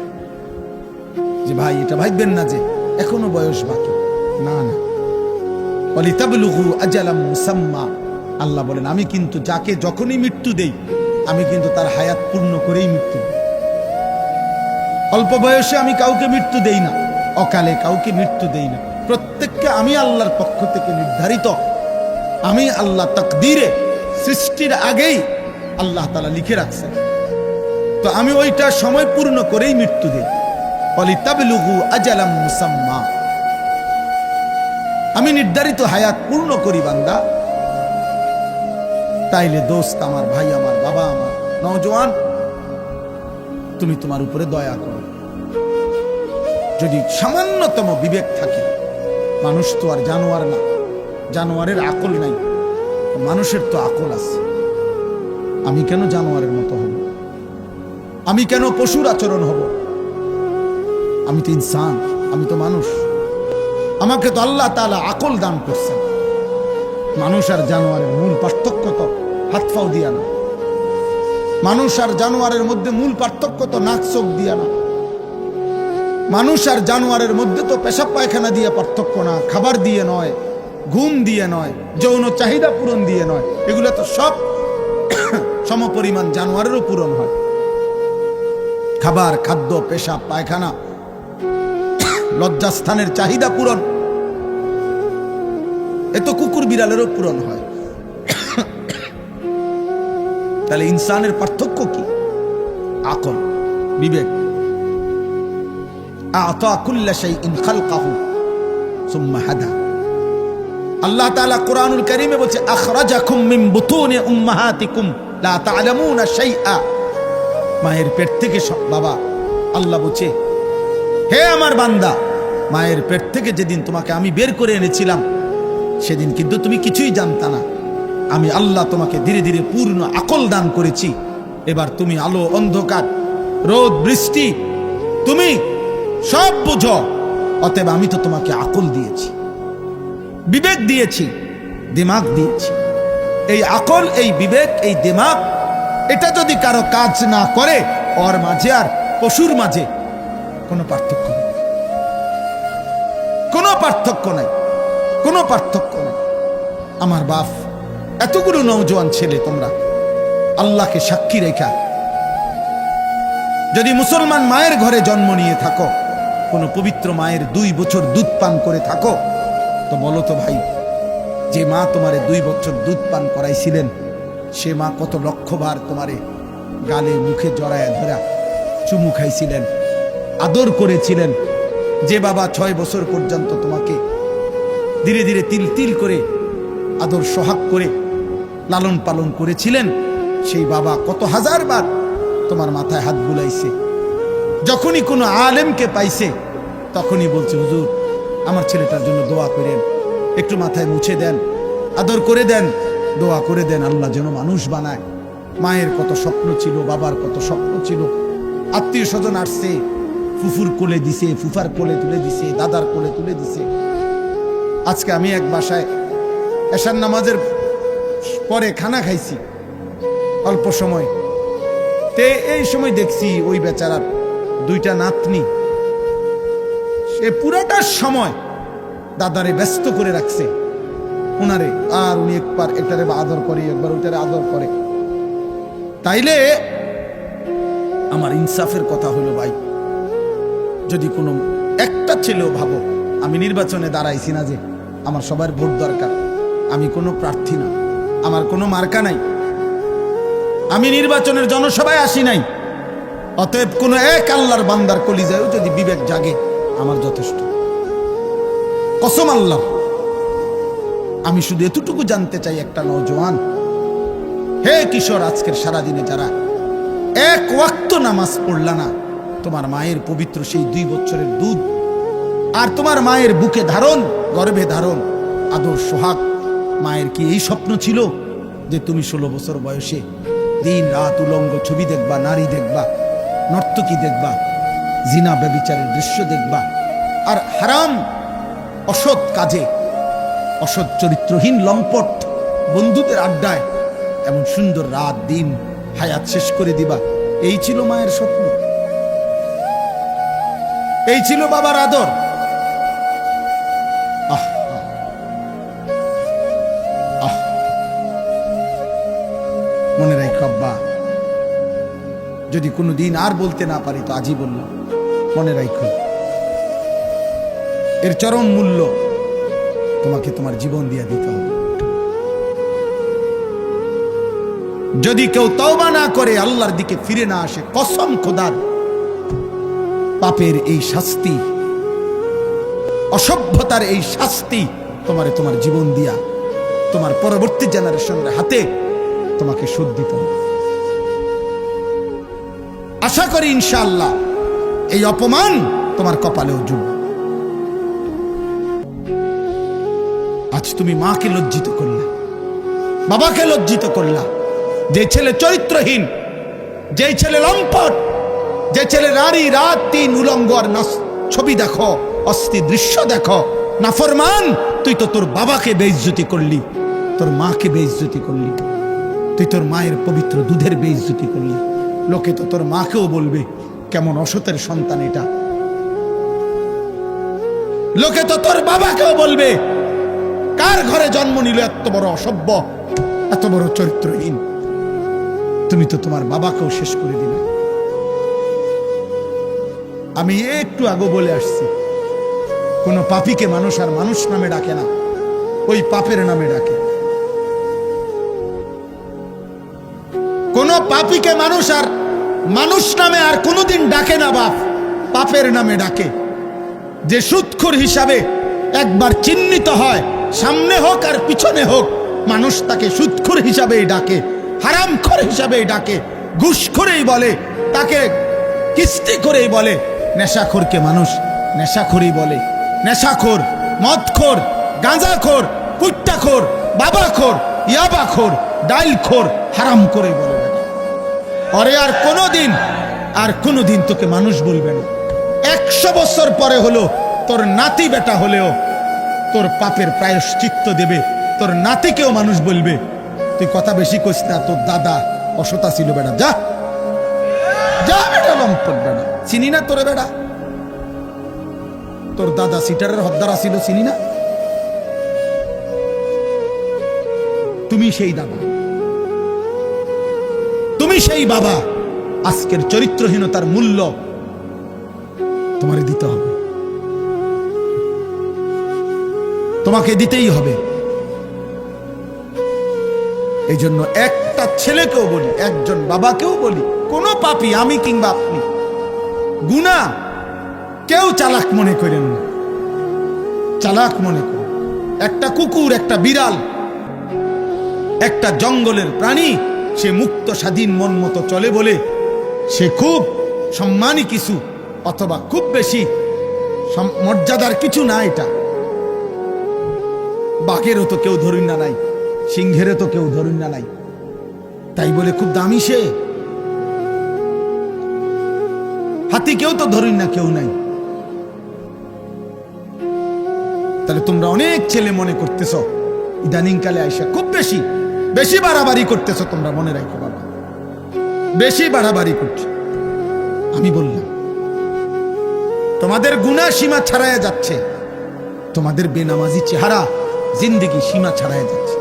[SPEAKER 1] যে ভাই এটা ভাববেন না যে এখনো বয়স বাকি, না না। ওয়ালিতাবলুগু আজালাম মুসাম্মা, আল্লাহ বলেন আমি কিন্তু যাকে যখনই মৃত্যু দেই আমি কিন্তু তার হায়াত পূর্ণ করেই মৃত্যু দেই। অল্প বয়সে আমি কাউকে মৃত্যু দেই না, অকালে কাউকে মৃত্যু দেই না। প্রত্যেককে আমি আল্লাহর পক্ষ থেকে নির্ধারিত, আমি আল্লাহ তাকদীরে সৃষ্টির আগেই আল্লাহ তাআলা লিখে রাখছেন, তো আমি ওইটা সময় পূর্ণ করেই মৃত্যু দেই। ওয়ালিতাবলুগু আজালাম মুসাম্মা, আমি নির্ধারিত হায়াত পূর্ণ করি বান্দা। তাইলে দোস্ত আমার, ভাই আমার, বাবা আমার, নওজোয়ান, তুমি তোমার উপরে দয়া করো। যদি সামান্যতম বিবেক থাকে, মানুষ তো আর জানোয়ার না, জানোয়ারের আকল নাই, মানুষের তো আকল আছে। আমি কেন জানোয়ারের মতো হব? আমি কেন পশুর আচরণ হব? আমি তো ইনসান, আমি তো মানুষ। আমাকে তো আল্লাহ তাআলা আকল দান করছেন। মানুষ আর জানোয়ারের মূল পার্থক্য তো হাত পাও দিয়া না, মানুষ আর জানোয়ারের মধ্যে মূল পার্থক্য তো নাক চোখ দিয়া না, মানুষ আর জানোয়ারের মধ্যে তো পেশাব পায়খানা দিয়ে পার্থক্য না, খাবার দিয়ে নয়, ঘুম দিয়ে নয়, যৌন চাহিদা পূরণ দিয়ে নয়, এগুলো তো সব সমপরিমাণ জানোয়ারেরও পূরণ হয়। খাবার, খাদ্য, পেশাব পায়খানা, লজ্জাস্থানের চাহিদা পূরণ, এ তো কুকুর বিড়ালেরও পূরণ হয়। তাহলে ইনসানের পার্থক্য কি? আকল, বিবেক। আ'তা কুল্লা শাইইন খালকাহু সুম্মা হাদা। আল্লাহ তাআলা কোরআনুল কারীমে বলছে আখরাজাকুম মিন বুতুনি উম্মাহাতিকুম লা তা'লামুনা শাইআ। মায়ের পেট থেকে বাবা, আল্লাহ বলছে হে আমার বান্দা, মায়ের পেট থেকে যেদিন তোমাকে আমি বের করে এনেছিলাম সেদিন কিন্তু তুমি কিছুই জানতা না। আমি আল্লাহ তোমাকে ধীরে ধীরে পূর্ণ আকল দান করেছি। এবার তুমি আলো অন্ধকার, রোদ বৃষ্টি, তুমি সব বুঝো। অতএব আমি তো তোমাকে আকল দিয়েছি, বিবেক দিয়েছি, দিমাগ দিয়েছি। এই আকল, এই বিবেক, এই দিমাগ, এটা যদি কারো কাজ না করে, ওর মাঝে আর পশুর মাঝে কোনো পার্থক্য নেই, কোনো পার্থক্য নাই, কোনো পার্থক্য নাই। আমার বাপ, এতগুলো নওজোয়ান ছেলে তোমরা আল্লাহকে সাক্ষী রেখা যদি মুসলমান মায়ের ঘরে জন্ম নিয়ে থাকো, কোন পবিত্র মায়ের 2 বছর দুধ পান করে থাকো, তো বলো তো ভাই, যে মা তোমারে 2 বছর দুধ পান করাইছিলেন, সে মা কত লক্ষবার তোমারে গালে মুখে জড়ায় ধরা চুমু খাইছিলেন, আদর করেছিলেন। যে বাবা 6 বছর পর্যন্ত তোমাকে ধীরে ধীরে তিল তিল করে আদর সোহাগ করে লালন পালন করেছিলেন, সেই বাবা কত হাজারবার তোমার মাথায় হাত বুলাইছে। যখনই কোনো আলেমকে পাইছে তখনই বলছে, হুজুর আমার ছেলেটার জন্য দোয়া করেন, একটু মাথায় মুছে দেন, আদর করে দেন, দোয়া করে দেন, আল্লাহ যেন মানুষ বানায়। মায়ের কত স্বপ্ন ছিল, বাবার কত স্বপ্ন ছিল। আত্মীয় স্বজন আসছে, ফুফুর কোলে দিছে, ফুফার কোলে তুলে দিছে, দাদার কোলে তুলে দিছে। আজকে আমি এক বাসায় এশার নামাজের পরে খানা খাইছি অল্প সময়, তে এই সময় দেখছি ওই বেচারার 2টা নাতনি, সে পুরাটা সময় দাদারে ব্যস্ত করে রাখছে ওনারে, আর উনি একবার এটারে আদর করে, একবার ওইটারে আদর করে। তাইলে আমার ইনসাফের কথা হলো ভাই, যদি কোনো একটা ছেলেও ভাবো আমি নির্বাচনে দাঁড়াইছি না যে আমার সবার ভোট দরকার, আমি কোনো প্রার্থী না, আমার কোনো মার্কা নাই, আমি নির্বাচনের জনসভায় আসি নাই, অতএব কোনো এক আল্লাহর বান্দার কলিজায়ও যদি বিবেক জাগে আমার যথেষ্ট। কসম আল্লাহ, আমি শুধু এতটুকু জানতে চাই, একটা নওজোয়ান, হে কিশোর, আজকের সারাদিনে যারা এক ওয়াক্ত নামাজ পড়লা না, তোমার মায়ের পবিত্র সেই 2 বছরের দুধ আর তোমার মায়ের বুকে ধারণ, গর্ভে ধারণ আদর সোহাগ, মায়ের কি এই স্বপ্ন ছিল যে তুমি 16 বছর বয়সে দিন রাত উলঙ্গ ছবি দেখবা, নারী দেখবা, নর্তকী দেখবা, জিনা ব্যভিচারের দৃশ্য দেখবা, আর হারাম অসৎ কাজে, অসৎ চরিত্রহীন লম্পট বন্ধুদের আড্ডায় এমন সুন্দর রাত দিন হায়াত শেষ করে দিবা? এই ছিল মায়ের স্বপ্ন, এই ছিল বাবার আদর। আহ আহ মনে রাখো আব্বা, যদি কোনো দিন আর বলতে না পারি তো আজই বললাম, মনে রাখো এর চরম মূল্য তোমাকে তোমার জীবন দিয়ে দিতে হবে। যদি কেউ তওবা না করে, আল্লাহর দিকে ফিরে না আসে, কসম খোদার, পাপের এই শাস্তি, অসভ্যতার এই শাস্তি তোমার জীবন দিয়া তোমার পরবর্তী জেনারেশনের হাতে তোমাকে শোধ দিতে হবে। আশা করি ইনশাআল্লাহ এই অপমান তোমার কপালেও জুটবে। আজ তুমি মাকে লজ্জিত করলা, বাবাকে লজ্জিত করলা। যে ছেলে চরিত্রহীন, যে ছেলে লম্পট, যে ছেলে নারী রাত দিন উলঙ্গ আর ছবি দেখো, অস্থির দৃশ্য দেখো, নাফরমান, তুই তো তোর বাবাকে বেইজ্জতি করলি, তোর মাকে বেইজ্জতি করলি, তুই তোর মায়ের পবিত্র দুধের বেইজ্জতি করলি। লোকে তো তোর মাকেও বলবে কেমন অসতের সন্তান এটা, লোকে তো তোর বাবাকেও বলবে কার ঘরে জন্ম নিল এত বড় অসভ্য, এত বড় চরিত্রহীন। তুমি তো তোমার বাবাকেও শেষ করে দিলে। আমি একটু আগে বলে আসছি, কোন পাপীকে মানুষ আর মানুষ নামে ডাকে না, ওই পাপের নামে ডাকে। কোন পাপীকে মানুষ আর মানুষ নামে আর কোনোদিন ডাকে না বাপ, পাপের নামে ডাকে। যে সুদখোর হিসাবে একবার চিহ্নিত হয়, সামনে হোক আর পিছনে হোক, মানুষ তাকে সুদখোর হিসাবেই ডাকে, হারামখোর হিসাবেই ডাকে, ঘুষখোরেই বলে, তাকে কিস্তি করেই বলে। নেশাখোরকে মানুষ নেশাখোরই বলে, নেশাখোর, মদখোর, গাঁজাখোর, কুট্টাখোর, বাবাখোর, ইয়াবাখোর, ডাইলখোর, হারাম করে বলে। আরে আর কোনোদিন তোকে মানুষ বলবে না। 100 বছর পরে হলো তোর নাতি বেটা হলেও তোর পাপের প্রায়শ্চিত্ত দেবে, তোর নাতিকেও মানুষ বলবে। তুই কথা বেশি কইস না, তোর দাদা অসতা ছিল বেটা, যা যা বেটা, লম্পট বেটা, চিনি না তোরে বেটা, তোর দাদা সিটারের হদ্দারা ছিল, চিনি না? তুমি সেই দাদা, তুমি সেই বাবা। আজকের চরিত্রহীনতার মূল্য তোমারে দিতে হবে, তোমাকে দিতেই হবে। এই জন্য একটা ছেলেকেও বলি, একজন বাবাকেও বলি, কোন পাপী, আমি কিংবা আপনি, গুনাহ কেউ চালাক মনে করেন না, চালাক মনে করেন। একটা কুকুর, একটা বিড়াল, একটা জঙ্গলের প্রাণী, সে মুক্ত স্বাধীন মন মতো চলে বলে সে খুব সম্মানী কিছু, অথবা খুব বেশি মর্যাদার কিছু না। এটা বাঘেরও তো কেউ ধরুন না নাই, সিংহেরও তো কেউ ধরুন না নাই, তাই বলে খুব দামি সে। হাতি কেউ তো ধরুন না কেউ নাই। তাহলে তোমরা অনেক ছেলে মনে করতেছ ইদানিং কালে আইসা খুব বেশি বেশি বাড়াবাড়ি করতেছ। তোমরা মনে রাখো বাবা, বেশি বাড়াবাড়ি করছো। আমি বললাম তোমাদের গুনাহ সীমা ছাড়াইয়া যাচ্ছে, তোমাদের বেনামাজি চেহারা জিন্দেগি সীমা ছাড়াইয়া যাচ্ছে।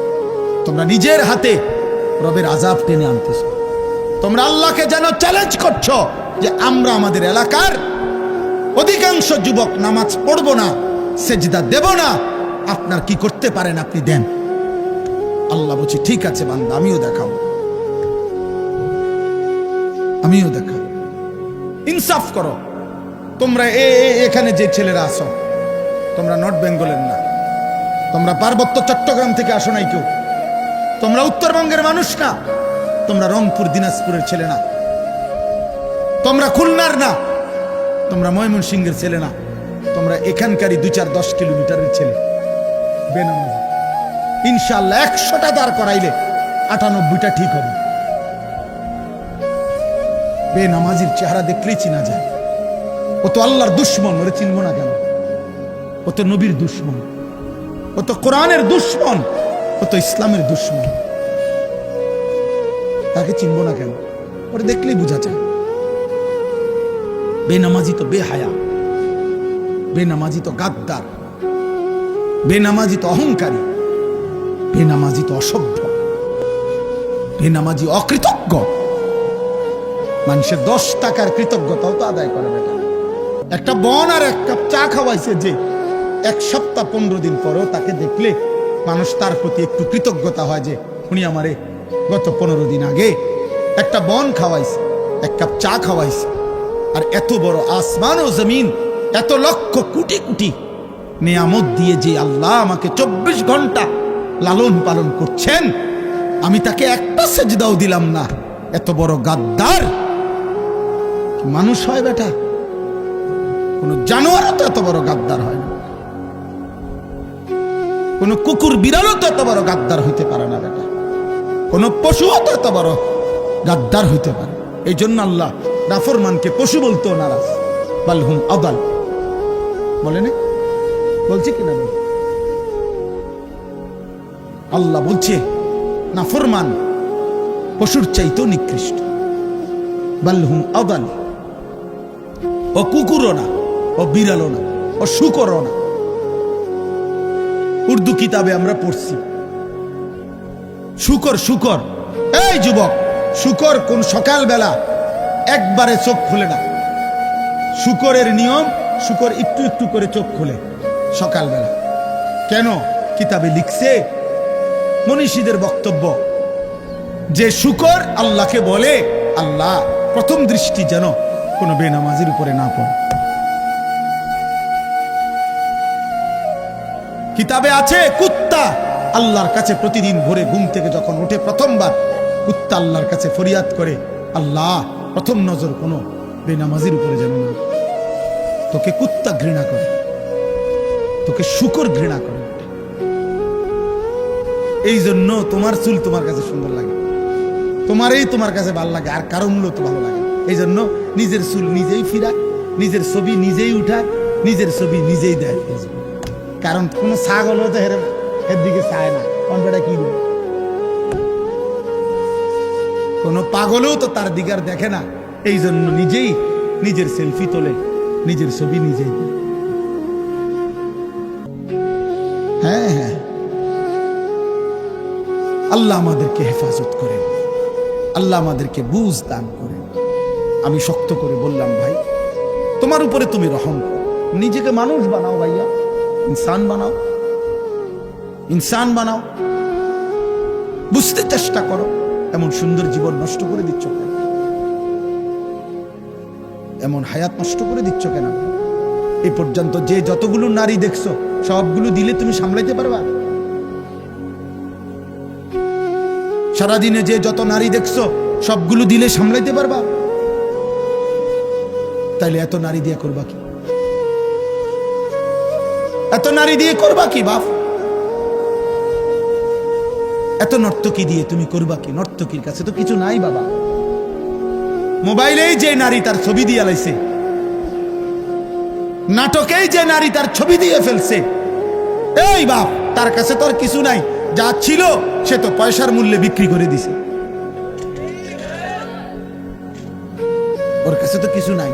[SPEAKER 1] তোমরা নিজের হাতে রবের আযাব টেনে আনতেছ। তোমরা আল্লাহকে যেন চ্যালেঞ্জ করছো, যে আমরা আমাদের এলাকার অধিকাংশ যুবক নামাজ পড়ব না, সেজদা দেব না, আপনার কি করতে পারেন আপনি দেন। আল্লাহ বলছি ঠিক আছে বান্দা, আমিও দেখাবো, আমিও দেখাবো। ইনসাফ করো। তোমরা এখানে যে ছেলেরা আসো, তোমরা নর্থ বেঙ্গলের না, তোমরা পার্বত্য চট্টগ্রাম থেকে আসো নাই কেউ, তোমরা উত্তরবঙ্গের মানুষ না, তোমরা রংপুর দিনাজপুরের ছেলে না, তোমরা খুলনার না, তোমরা ময়মনসিংহের ছেলে না, তোমরা এখানকারই 2-4-10 কিলোমিটারের ছেলে। বেনামাজি ইনশাআল্লাহ 100টা দাঁড় করাইলে 98টা ঠিক হবে। বেনামাজির চেহারা দেখলেই চিনা যায়। ও তো আল্লাহর দুশ্মন, ওরে চিনবো না কেন? ও তো নবীর দুশ্মন, ও তো কোরআনের দুশ্মন, ও তো ইসলামের দুশ্মন। তাকে চিনবো না কেন? ওরে দেখলেই বোঝা যায়। বেনামাজি তো বেহায়া, বেনামাজি তো গাদ্দার, বেনামাজি তো অহংকারী, বেনামাজি তো অসভ্য, বেনামাজি অকৃতজ্ঞ। মানুষের 10 টাকার কৃতজ্ঞতাও তো আদায় করে বেটা। একটা বন আর 1 কাপ চা খাওয়াইছে যে 1 সপ্তাহ 15 দিন পরেও তাকে দেখলে মানুষ তার প্রতি একটু কৃতজ্ঞতা হয় যে উনি আমারে গত 15 দিন আগে একটা বন খাওয়াইছে, 1 কাপ চা খাওয়াইছে। আর এত বড় আসমান ও জমিন, এত লক্ষ কোটি কোটি নিয়ামত দিয়ে যে আল্লাহ আমাকে 24 ঘন্টা লালন পালন করছেন, আমি তাকে একটা সেজদাও দিলাম না। এত বড় গাদ্দার মানুষ হয় বেটা? কোন জানোয়ারও তো এত বড় গাদ্দার হয় না, কোন কুকুর বিড়ালও তো এত বড় গাদ্দার হইতে পারে না বেটা, কোন পশুও তো এত বড় গাদ্দার হইতে পারে। এই জন্য আল্লাহ নাফরমানকে পশু বলতেও নারাজ। বালহুম আদাল বলে না, বলছে কিনা? আল্লাহ বলছে নাফরমান পশুর চাইতেও নিকৃষ্ট। বালহুম আদাল। ও কুকুরও না, ও বিড়ালও না, ও শুকরও না। উর্দু কিতাবে আমরা পড়ছি শুকর, শুকর। এই যুবক, শুকর কোন সকালবেলা একবারে চোখ খুলে না। শুকরের নিয়ম, শুকর একটু একটু করে চোখ খুলে সকালবেলা। কেন? কিতাবে লিখছে, মনীষীদের বক্তব্য, যে শুকর আল্লাহকে বলে আল্লাহ প্রথম দৃষ্টি যেন কোন বেনামাজির উপরে না পড়ে। কিতাবে আছে কুত্তা আল্লাহর কাছে প্রতিদিন ভোরে ঘুম থেকে যখন উঠে প্রথমবার কুত্তা আল্লাহর কাছে ফরিয়াদ করে, আল্লাহ প্রথম নজর কোনো বেনামাজির উপরে যেন না। তোকে কুত্তা ঘৃণা করে, তোকে শুকর ঘৃণা করে। এই জন্য তোমার চুল তোমার কাছে সুন্দর লাগে, তোমার কাছে ভালো লাগে, আর কারো মূল্য তো ভালো লাগে। এই জন্য নিজের চুল নিজেই ফিরায়, নিজের ছবি নিজেই উঠায়, নিজের ছবি নিজেই দেয়। কারণ কোন ছাগলও তো এর দিকে চায় না, কনটা কি দেবে? কোন পাগলও তো তার দিকে আর দেখে না। এই জন্য নিজেই নিজের সেলফি তোলে, নিজের ছবি নিজেই দেয়। হ্যাঁ হ্যাঁ, আল্লাহ আমাদেরকে হেফাজত করেন, আল্লাহ আমাদেরকে বুঝ দান করেন। আমি শক্ত করে বললাম, ভাই তোমার উপরে তুমি রহম করো, নিজেকে মানুষ বানাও ভাইয়া, ইনসান বানাও, ইনসান বানাও। বুঝতে চেষ্টা করো, এমন সুন্দর জীবন নষ্ট করে দিচ্ছ কেন? এমন হায়াত নষ্ট করে দিচ্ছ কেন? এই পর্যন্ত যে যতগুলো নারী দেখছো সবগুলো দিলে তুমি সামলাইতে পারবা? সারাদিনে যে যত নারী দেখছো সবগুলো দিলে সামলাইতে পারবা? তাইলে এত নারী দিয়ে করবা কি? এত নারী দিয়ে করবা কি বাপ? এত নর্তকী দিয়ে তুমি করবা কি? নর্তকীর কাছে তো কিছু নাই বাবা। মোবাইলেই যে নারী তার ছবি দিয়ে লাইছে, নাটকেই যে নারী তার ছবি দিয়ে ফেলছে, এই বাপ তার কাছে তো আর কিছু নাই। যা ছিল সে তো পয়সার মূল্যে বিক্রি করে দিছে, ওর কাছে তো কিছু নাই।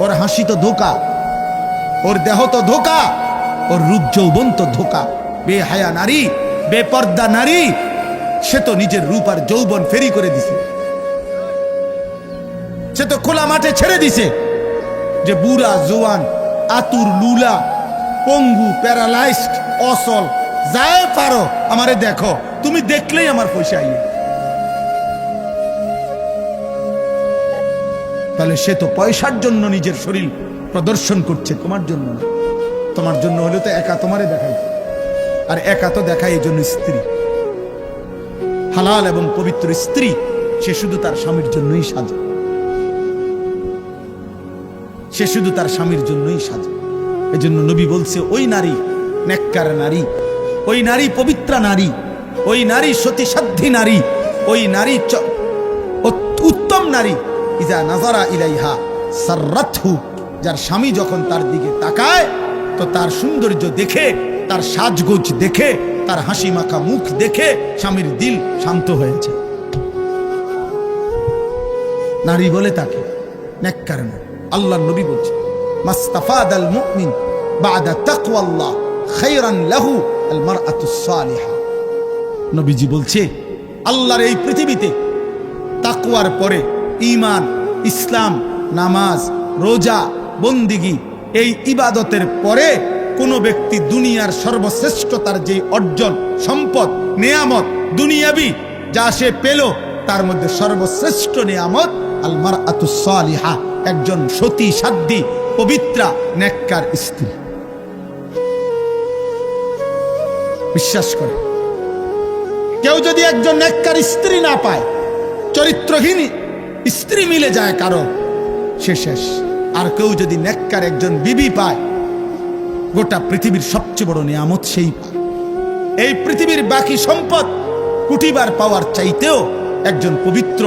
[SPEAKER 1] ওর হাসি তো ধোকা, ওর দেহ তো ধোকা, ওর রূপ যৌবন তো ধোকা। বেহায়া নারী, বেপর্দা নারী, সে তো নিজের রূপ আর যৌবন ফেরি করে দিছে। সে তো খোলা মাঠে ছেড়ে দিছে যে বুড়া জোয়ান আতুর লুলা পঙ্গু প্যারালাইজড অসল যায় পারো আমারে দেখো, তুমি দেখলেই আমার পয়সা আইয়ে। তাহলে সে তো পয়সার জন্য নিজের শরীর প্রদর্শন করছে, তোমার জন্য না। তোমার জন্য হলে তো একা তোমারে দেখাই, আর একা তো দেখায় এই জন্য স্ত্রী, হালাল এবং পবিত্র স্ত্রী, সে শুধু তার স্বামীর জন্যই সাজে, সে শুধু তার স্বামীর জন্যই সাজে। এজন্য নবী বলছে, ওই নারী নেককার নারী, ওই নারী পবিত্রা নারী, ওই নারী সতীসাধ্যী নারী, ওই নারী উত্তম নারী, ইজা নাজারা ইলাইহা সাররাতহু, যার স্বামী যখন তার দিকে তাকায় তো তার সৌন্দর্য দেখে, তার সাজগোজ দেখে, তার হাসি মাখা মুখ দেখে স্বামীর দিল শান্ত হয়েছে। নারী বলে তাকে নেককার নারী। আল্লাহর নবী বলছে, মাস্তাফাদাল মুমিন বাদা তাকওয়াল্লাহ খায়রান লাহু আল মারআতুস সালিহা। নবীজি বলছে, আল্লাহর এই পৃথিবীতে তাকওয়ার পরে ঈমান, ইসলাম, নামাজ, রোজা, বন্দিগি, এই ইবাদতের পরে কোন ব্যক্তি দুনিয়ার সর্বশ্রেষ্ঠতার যে অর্জন, সম্পদ, নেয়ামত দুনিয়াবি যা সে পেল, তার মধ্যে সর্বশ্রেষ্ঠ নেয়ামত আল মারআতুস সালিহা, একজন সতী সাধ্যী পবিত্রা নেককার স্ত্রী। বিশ্বাস করে কেউ যদি একজন নেককার স্ত্রী না পায়, চরিত্রহীন স্ত্রী মিলে যায় কারো, সে শেষ। আর কেউ যদি নেককার একজন বিবি পায়, গোটা পৃথিবীর সবচেয়ে বড় নিয়ামত সেই পায়। এই পৃথিবীর বাকি সম্পদ কুটিবার পাওয়ার চাইতেও একজন পবিত্র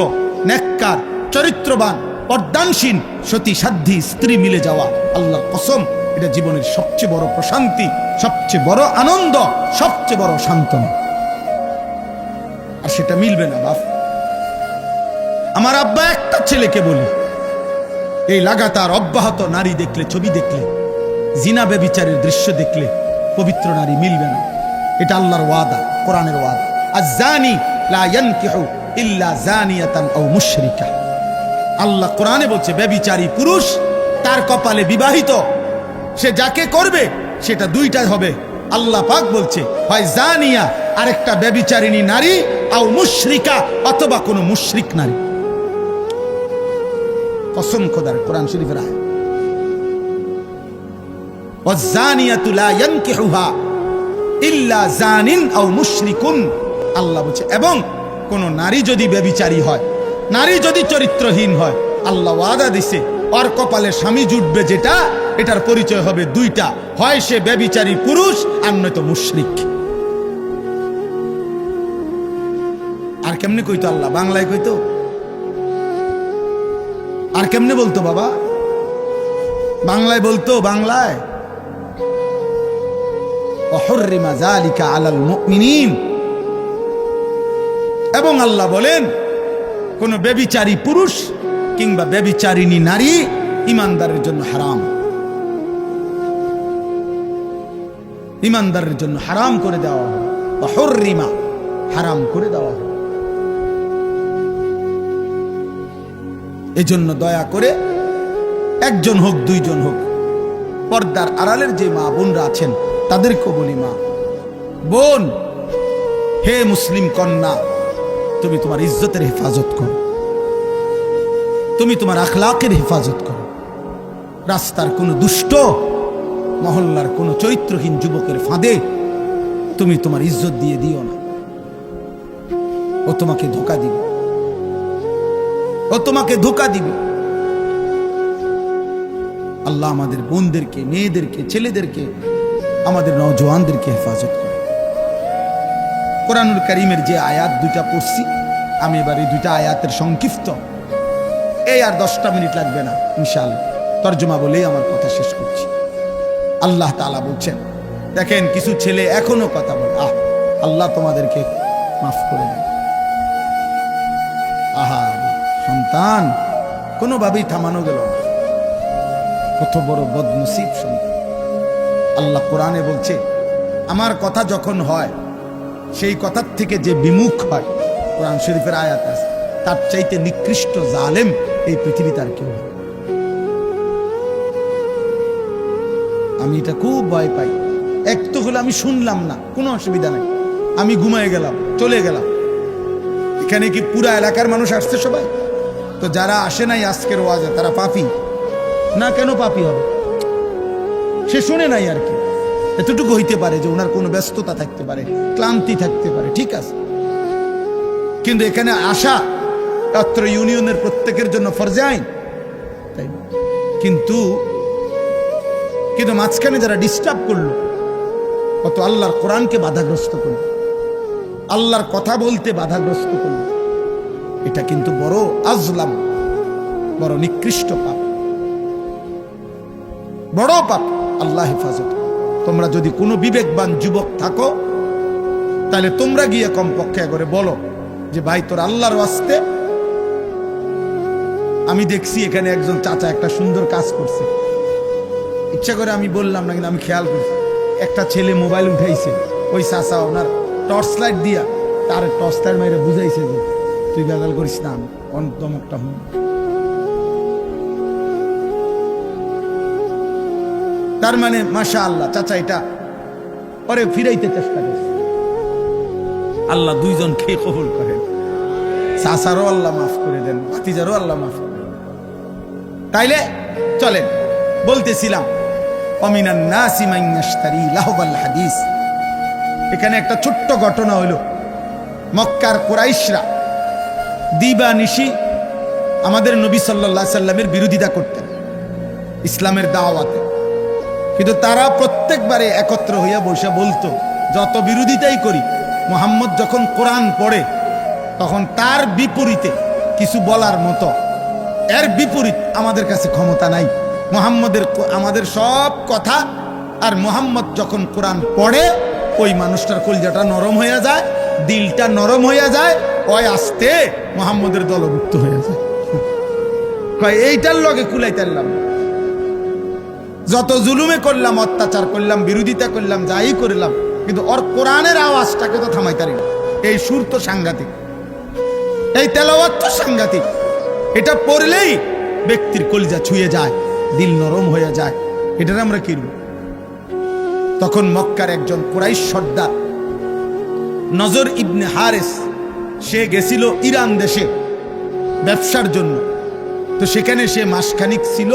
[SPEAKER 1] নেককার চরিত্রবান পর্দানসীন সতী সাধ্যী স্ত্রী মিলে যাওয়া, আল্লাহর কসম, এটা জীবনের সবচেয়ে বড় প্রশান্তি, সবচেয়ে বড় আনন্দ, সবচেয়ে বড় সান্ত্বনা। আর সেটা মিলবে না বাপ। আমার আব্বা একটা ছেলেকে বলি, এই লাগাতার অব্যাহত নারী দেখলে, ছবি দেখলে, জিনা ব্যভিচারের দৃশ্য দেখলে পবিত্র নারী মিলবে না। এটা আল্লাহর ওয়াদা, কোরআনের ওয়াদা। আয-যানি লা ইয়ানকিহু ইল্লা যানিয়াতান আও মুশরিকা। আল্লাহ কোরআনে বলছে, ব্যভিচারী পুরুষ তার কপালে বিবাহিত, সে যাকে করবে সেটা দুইটা হবে। আল্লাহ পাক বলছে, হয় জানিয়া আরেকটা ব্যভিচারিণী নারী, আও মুশরিকা, অথবা কোনো মুশরিক নারী। কসম খোদার, কোরআন শরীফের আয়াত। ওয়াজ-জানিয়াতু লা ইয়ানকিহুহা ইল্লা জানিন আও মুশরিকুন। আল্লাহ বলছে, এবং কোন নারী যদি ব্যভিচারী হয়, নারী যদি চরিত্রহীন হয়, আল্লাহ ওয়াদা দিছে ওর কপালে স্বামী জুটবে যেটা, এটার পরিচয় হবে দুইটা, হয় সে ব্যভিচারী পুরুষ আর নয়তো মুশরিক। আর কেমনে কইতো আল্লাহ? বাংলায় কইতো? আর কেমনে বলতো বাবা? বাংলায় বলতো, বাংলায় ওয়াহুররিমা যালিকা আলাল মুমিনিন। এবং আল্লাহ বলেন, কোন ব্যভিচারী পুরুষ কিংবা ব্যভিচারিণী নারী ঈমানদারের জন্য হারাম, ঈমানদারের জন্য হারাম করে দেওয়া হবে। ওয়াহুররিমা, হারাম করে দেওয়া হবে। এজন্য দয়া করে একজন হোক, দুইজন হোক, পর্দার আড়ালের যে মা বোনরা আছেন তাদেরকেও বলি, মা বোন, হে মুসলিম কন্যা, তুমি তোমার ইজ্জতের হেফাজত করো, তুমি তোমার আখলাকের হেফাজত করো। রাস্তার কোন দুষ্ট, মহল্লার কোন চরিত্রহীন যুবকের ফাঁদে তুমি তোমার ইজ্জত দিয়ে দিও না। ও তোমাকে ধোঁকা দিবে, ও তোমাকে ধোঁকা দিবে। আল্লাহ আমাদের বোনদেরকে, মেয়েদেরকে, ছেলেদেরকে, আমাদের নওজোয়ানদেরকে হেফাজত করে। কোরআনুল কারীমের যে আয়াত দুইটা পড়ছি, আমি এবার এই দুইটা আয়াতের সংক্ষিপ্ত, এই আর 10টা মিনিট লাগবে না ইনশাআল্লাহ, তর্জমা বলেই আমার কথা শেষ করছি। আল্লাহ তাআলা বলছেন, দেখেন কিছু ছেলে এখনো কথা বলে, আল্লাহ তোমাদেরকে মাফ করে দেন। আহা, সন্তান কোনোভাবেই থামানো গেল না, কত বড় বদনসিব সন্তান। আল্লাহ কোরআনে বলছে, আমার কথা যখন হয়, সেই কথার থেকে যে বিমুখ হয়, কোরআন শরীফের আয়াত আছে, তার চাইতে নিকৃষ্ট জালেম এই পৃথিবীতে আর কেউ নেই। আমি এটা খুব ভয় পাই। এক তো হলো আমি শুনলাম না, কোনো অসুবিধা নেই, আমি ঘুমায় গেলাম, চলে গেলাম। এখানে কি পুরা এলাকার মানুষ আসছে সবাই? তো যারা আসে নাই আজকের ওয়াজে তারা পাপী না? কেন পাপী হবে? সে শুনে নাই আর কি, এতটুকু হইতে পারে যে ওনার কোনো ব্যস্ততা থাকতে পারে, ক্লান্তি থাকতে পারে, ঠিক আছে। কিন্তু এখানে আসা অত্র ইউনিয়নের প্রত্যেকের জন্য ফরজে আইন, তাই না? কিন্তু মাঝখানে যারা ডিস্টার্ব করলো, কত আল্লাহর কোরআনকে বাধাগ্রস্ত করলো, আল্লাহর কথা বলতে বাধাগ্রস্ত করলো, এটা কিন্তু বড় আজলাম, বড় নিকৃষ্ট পাপ, বড় পাপ। আল্লাহ হেফাজত। তোমরা যদি কোনো বিবেকবান যুবক থাকো তাহলে তোমরা গিয়ে কমপক্ষে করে বলো যে ভাই তোর আল্লাহর ওয়াস্তে, আমি দেখছি এখানে একজন চাচা একটা সুন্দর কাজ করছে, ইচ্ছা করে আমি বললাম না, কিন্তু আমি খেয়াল করছি একটা ছেলে মোবাইল উঠাইছে, ওই চাচা ওনার টর্চ লাইট দিয়া তার টর্চ লাইট মেরে বুঝাইছে যে তুই বেদাল করিস না, অন্তমকটা হুম। তার মানে মাশাআল্লাহ চাচা এটা পরে ফিরাইতে চেষ্টা করছে। আল্লাহ দুইজন খেয়ে কবুল করেন, চাচারও আল্লাহ মাফ করে দেন, ভাতিজারও আল্লাহ মাফ করে দেন। তাইলে চলেন, বলতেছিলাম অমিনান নাসি মান ইয়াশতারি লাহবাল হাদিস। এখানে একটা ছোট্ট ঘটনা হলো, মক্কার কুরাইশরা দিবানিশি আমাদের নবী সাল্লাল্লাহু আলাইহি সাল্লামের বিরোধিতা করতেন ইসলামের দাওয়াতে, কিন্তু তারা প্রত্যেকবারে একত্র হইয়া বসে বলতো যত বিরোধিতাই করি, মুহাম্মদ যখন কোরআন পড়ে তখন তার বিপরীতে কিছু বলার মতো, এর বিপরীত আমাদের কাছে ক্ষমতা নাই। আমাদের সব কথা, আর মুহাম্মদ যখন কোরআন পড়ে ওই মানুষটার কলিজাটা নরম হয়ে যায়, দিলটা নরম হয়ে যায়, ওই আস্তে মুহাম্মদের দলভুক্ত হয়ে যায়। এইটার লগে কুলাইতারলাম, যত জুলুমে করলাম, অত্যাচার করলাম, বিরোধিতা করলাম, যাই করলাম, কিন্তু ওর কোরআনের আওয়াজটাকে তো থামাইতারি না। এই সুর তো সাংঘাতিক, এই তেলাওয়াত তো সাংঘাতিক, এটা পড়লেই ব্যক্তির কলিজা ছুঁয়ে যায়, দিল নরম হয়ে যায়। এটার আমরা কিনব। তখন মক্কার একজন কুরাইশ সর্দার নজর ইবনে হারেস, সে গেছিল ইরান দেশে ব্যবসার জন্য। তো সেখানে সে মাসখানিক ছিল।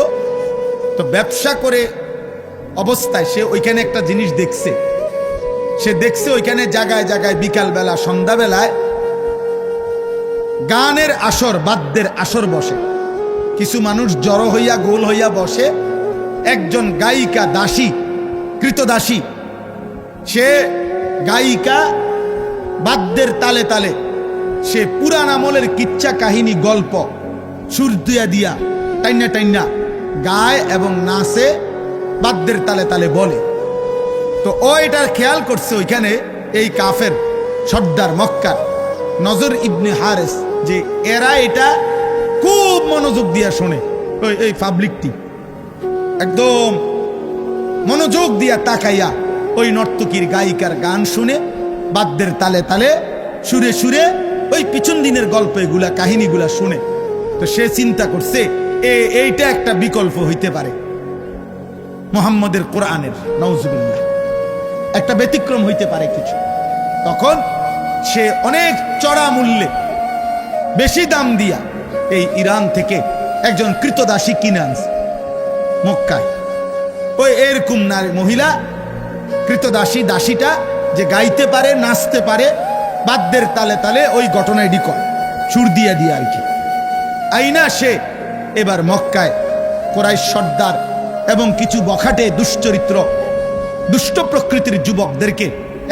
[SPEAKER 1] তো ব্যবসা করে অবস্থায় সে ওইখানে একটা জিনিস দেখছে। সে দেখছে ওইখানে জায়গায় জায়গায় বিকালবেলা সন্ধ্যাবেলায় গানের আসর, বাদ্যের আসর বসে। কিছু মানুষ জড়ো হইয়া গোল হইয়া বসে। একজন গায়িকা, দাসী, কৃতদাসী, সে গায়িকা বাদ্যের তালে তালে সে পুরান আমলের কিচ্ছা কাহিনী, গল্প সুর দিয়া দিয়া টাইনা টাইনা গায় এবং নাচে, বাদ্যের তালে তালে বলে। তো ও এটার খেয়াল করছে ওইখানে এই কাফের সর্দার মক্কার নজর ইবনে হারেস, যে এরা এটা খুব মনোযোগ দিয়া শোনে। এই পাবলিকটি একদম মনোযোগ দিয়া তাকাইয়া ওই নর্তকীর গায়িকার গান শুনে, বাদ্যের তালে তালে সুরে সুরে ওই পিছন দিনের গল্প এগুলা কাহিনীগুলা শুনে। তো সে চিন্তা করছে এইটা একটা বিকল্প হইতে পারে মুহাম্মদের কোরআনের, নাউজুবিল্লাহ, একটা ব্যতিক্রম হইতে পারে কিছু। তখন সে অনেক চড়া মূল্যে, বেশি দাম দিয়া এই ইরান থেকে একজন কৃতদাসী কিনে আনছে মক্কায়। ওই এরকম নারী, মহিলা কৃতদাসী, দাসীটা যে গাইতে পারে, নাচতে পারে, বাদ্যের তালে তালে ওই ঘটনায় ডিকল সুর দিয়া দিয়া আর কি। আইনা সে এবার মক্কায় কুরাইশ সর্দার এবং কিছু বখাটে দুশ্চরিত্র, দুষ্ট প্রকৃতির যুবকদেরকে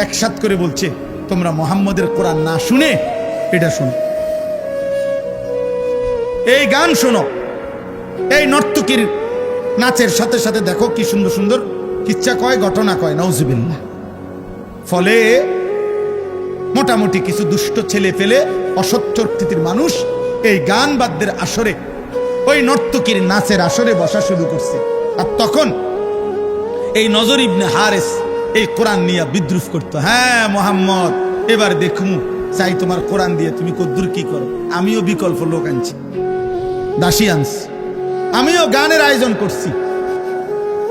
[SPEAKER 1] একসাথ করে বলছে, তোমরা মুহাম্মদের কোরআন না শুনে এটা শোনো, এই গান শোনো, এই নর্তকীর নাচের সাথে সাথে দেখো কি সুন্দর সুন্দর কিচ্ছা কয়, ঘটনা কয়, নাউজুবিল্লাহ। ফলে মোটামুটি কিছু দুষ্ট ছেলে ফেলে, অসৎ প্রকৃতির মানুষ এই গান বাদ্যের আসরে, ওই নর্তকীর নাচের আসরে বসা শুরু করছে। আর তখন এই নজর ইবনে হারেস এই কোরআন নিয়ে বিদ্রুপ করতো। হ্যাঁ মুহাম্মদ, এবার দেখুন চাই তোমার কোরআন দিয়ে তুমি কদ্দুর কি করো, আমিও বিকল্প লোক আনছি। দাসী আনছি। আমিও গানের আয়োজন করছি,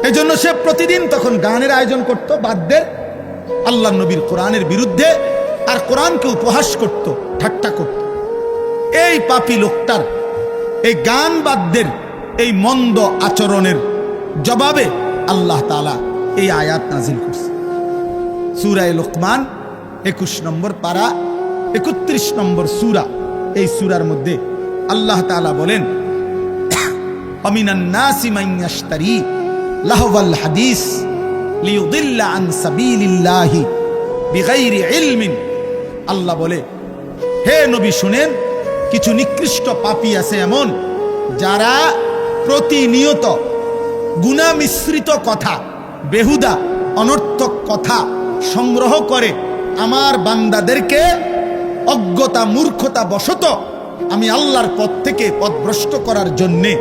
[SPEAKER 1] এই জন্য সে প্রতিদিন তখন গানের আয়োজন করত, বাদ্যের, আল্লাহ নবীর কোরআনের বিরুদ্ধে, আর কোরআনকে উপহাস করত, ঠাট্টা করত। এই পাপী লোকটার এই গান বাদ্যের এই মন্দ আচরণের জবাবে আল্লাহ তাআলা এই আয়াত নাজিল করছে। সূরা লোকমান 21 নম্বর পারা 31 নম্বর সূরা। এই সূরার মধ্যে আল্লাহ তাআলা বলেন, আমিনান নাসি মান ইয়াশতারি লাহওয়াল হাদিস লিয়ুদিল্লা আন সাবিলিল্লাহি বিগাইরি ইলমিন। আল্লাহ বলে, হে নবী শুনেন, কিছু নিকৃষ্ট পাপী আছে এমন, যারা প্রতিনিয়ত গুনাহ মিশ্রিত কথা, বেহুদা অনর্থক কথা সংগ্রহ করে আমার বান্দাদেরকে অজ্ঞতা মূর্খতা বশত আমি আল্লাহর পথ থেকে পথভ্রষ্ট করার জন্যে,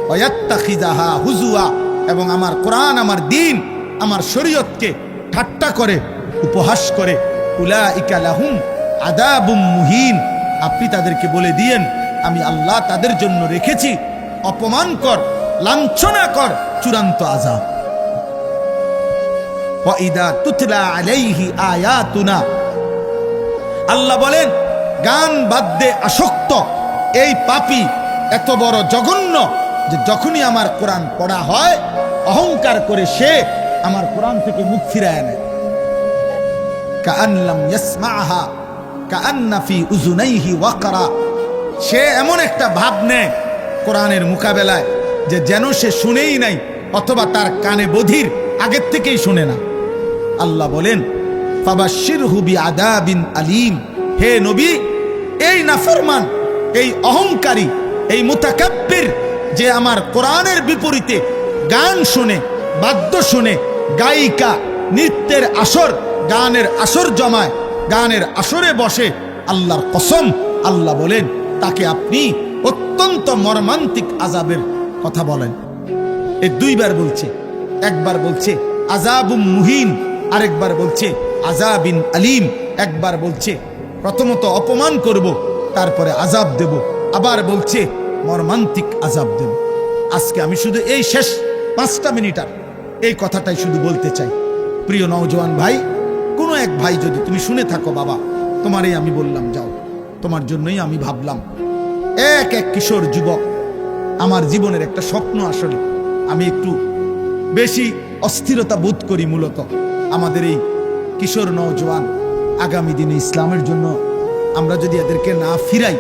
[SPEAKER 1] ওয়াত্তাখিযাহা হুজুয়া, এবং আমার কোরআন, আমার দ্বীন, আমার শরীয়তকে ঠাট্টা করে, উপহাস করে। উলাইকা লাহুম আযাবুম মুহিন। আপনি তাদেরকে বলে দিয়েন, আমি আল্লাহ তাদের জন্য রেখেছি অপমানকর, লাঞ্ছনাকর চূড়ান্ত আযাব। ওয়া ইযা তুতলা আলাইহি আয়াতুনা, আল্লাহ বলেন, গান বাদ্যে আসক্ত এই পাপী এত বড় জঘন্য যে যখনই আমার কোরআন পড়া হয় অহংকার করে সে আমার কোরআন থেকে মুখ ফিরায় নেয়। কাআন লাম ইয়াসমাআহা কাআন্না ফি উযুনাইহি ওয়াকরা। সে এমন একটা ভাব নেয় কোরআনের মোকাবেলায় যে যেন সে শুনেই নাই, অথবা তার কানে বধির, আগের থেকেই শুনে না। আল্লাহ বলেন, ফাবাশশিরহু বিআযাবিন আলীম। হে নবী, এই নাফরমান, এই অহংকারী, এই মুতাকাব্বির যে আমার কোরআনের বিপরীতে গান শুনে, বাদ্য শুনে, গায়িকা, নৃত্যের আসর, গানের আসর জমায়, গানের আসরে বসে, আল্লাহর কসম, আল্লাহ বলেন তাকে আপনি অত্যন্ত মর্মান্তিক আযাবের কথা বলেন। এই দুইবার বলছে, একবার বলছে আযাবুম মুহিন, আরেকবার বলছে আযাবিন আলীম। একবার বলছে প্রথমত অপমান করব, তারপরে আযাব দেব, আবার বলছে মর্মান্তিক আযাব দেব। আজকে আমি শুধু এই শেষ 5টা মিনিট এই কথাটাই শুধু বলতে চাই। প্রিয় নওজোয়ান ভাই, কোনো এক ভাই যদি তুমি শুনে থাকো, বাবা তোমারই আমি বললাম, যাও, তোমার জন্যই আমি ভাবলাম। এক কিশোর যুবক, আমার জীবনের একটা স্বপ্ন। আসলে আমি একটু বেশি অস্থিরতা বোধ করি মূলত আমাদের এই কিশোর নওজোয়ান আগামী দিনে ইসলামের জন্য আমরা যদি এদেরকে না ফিরাই,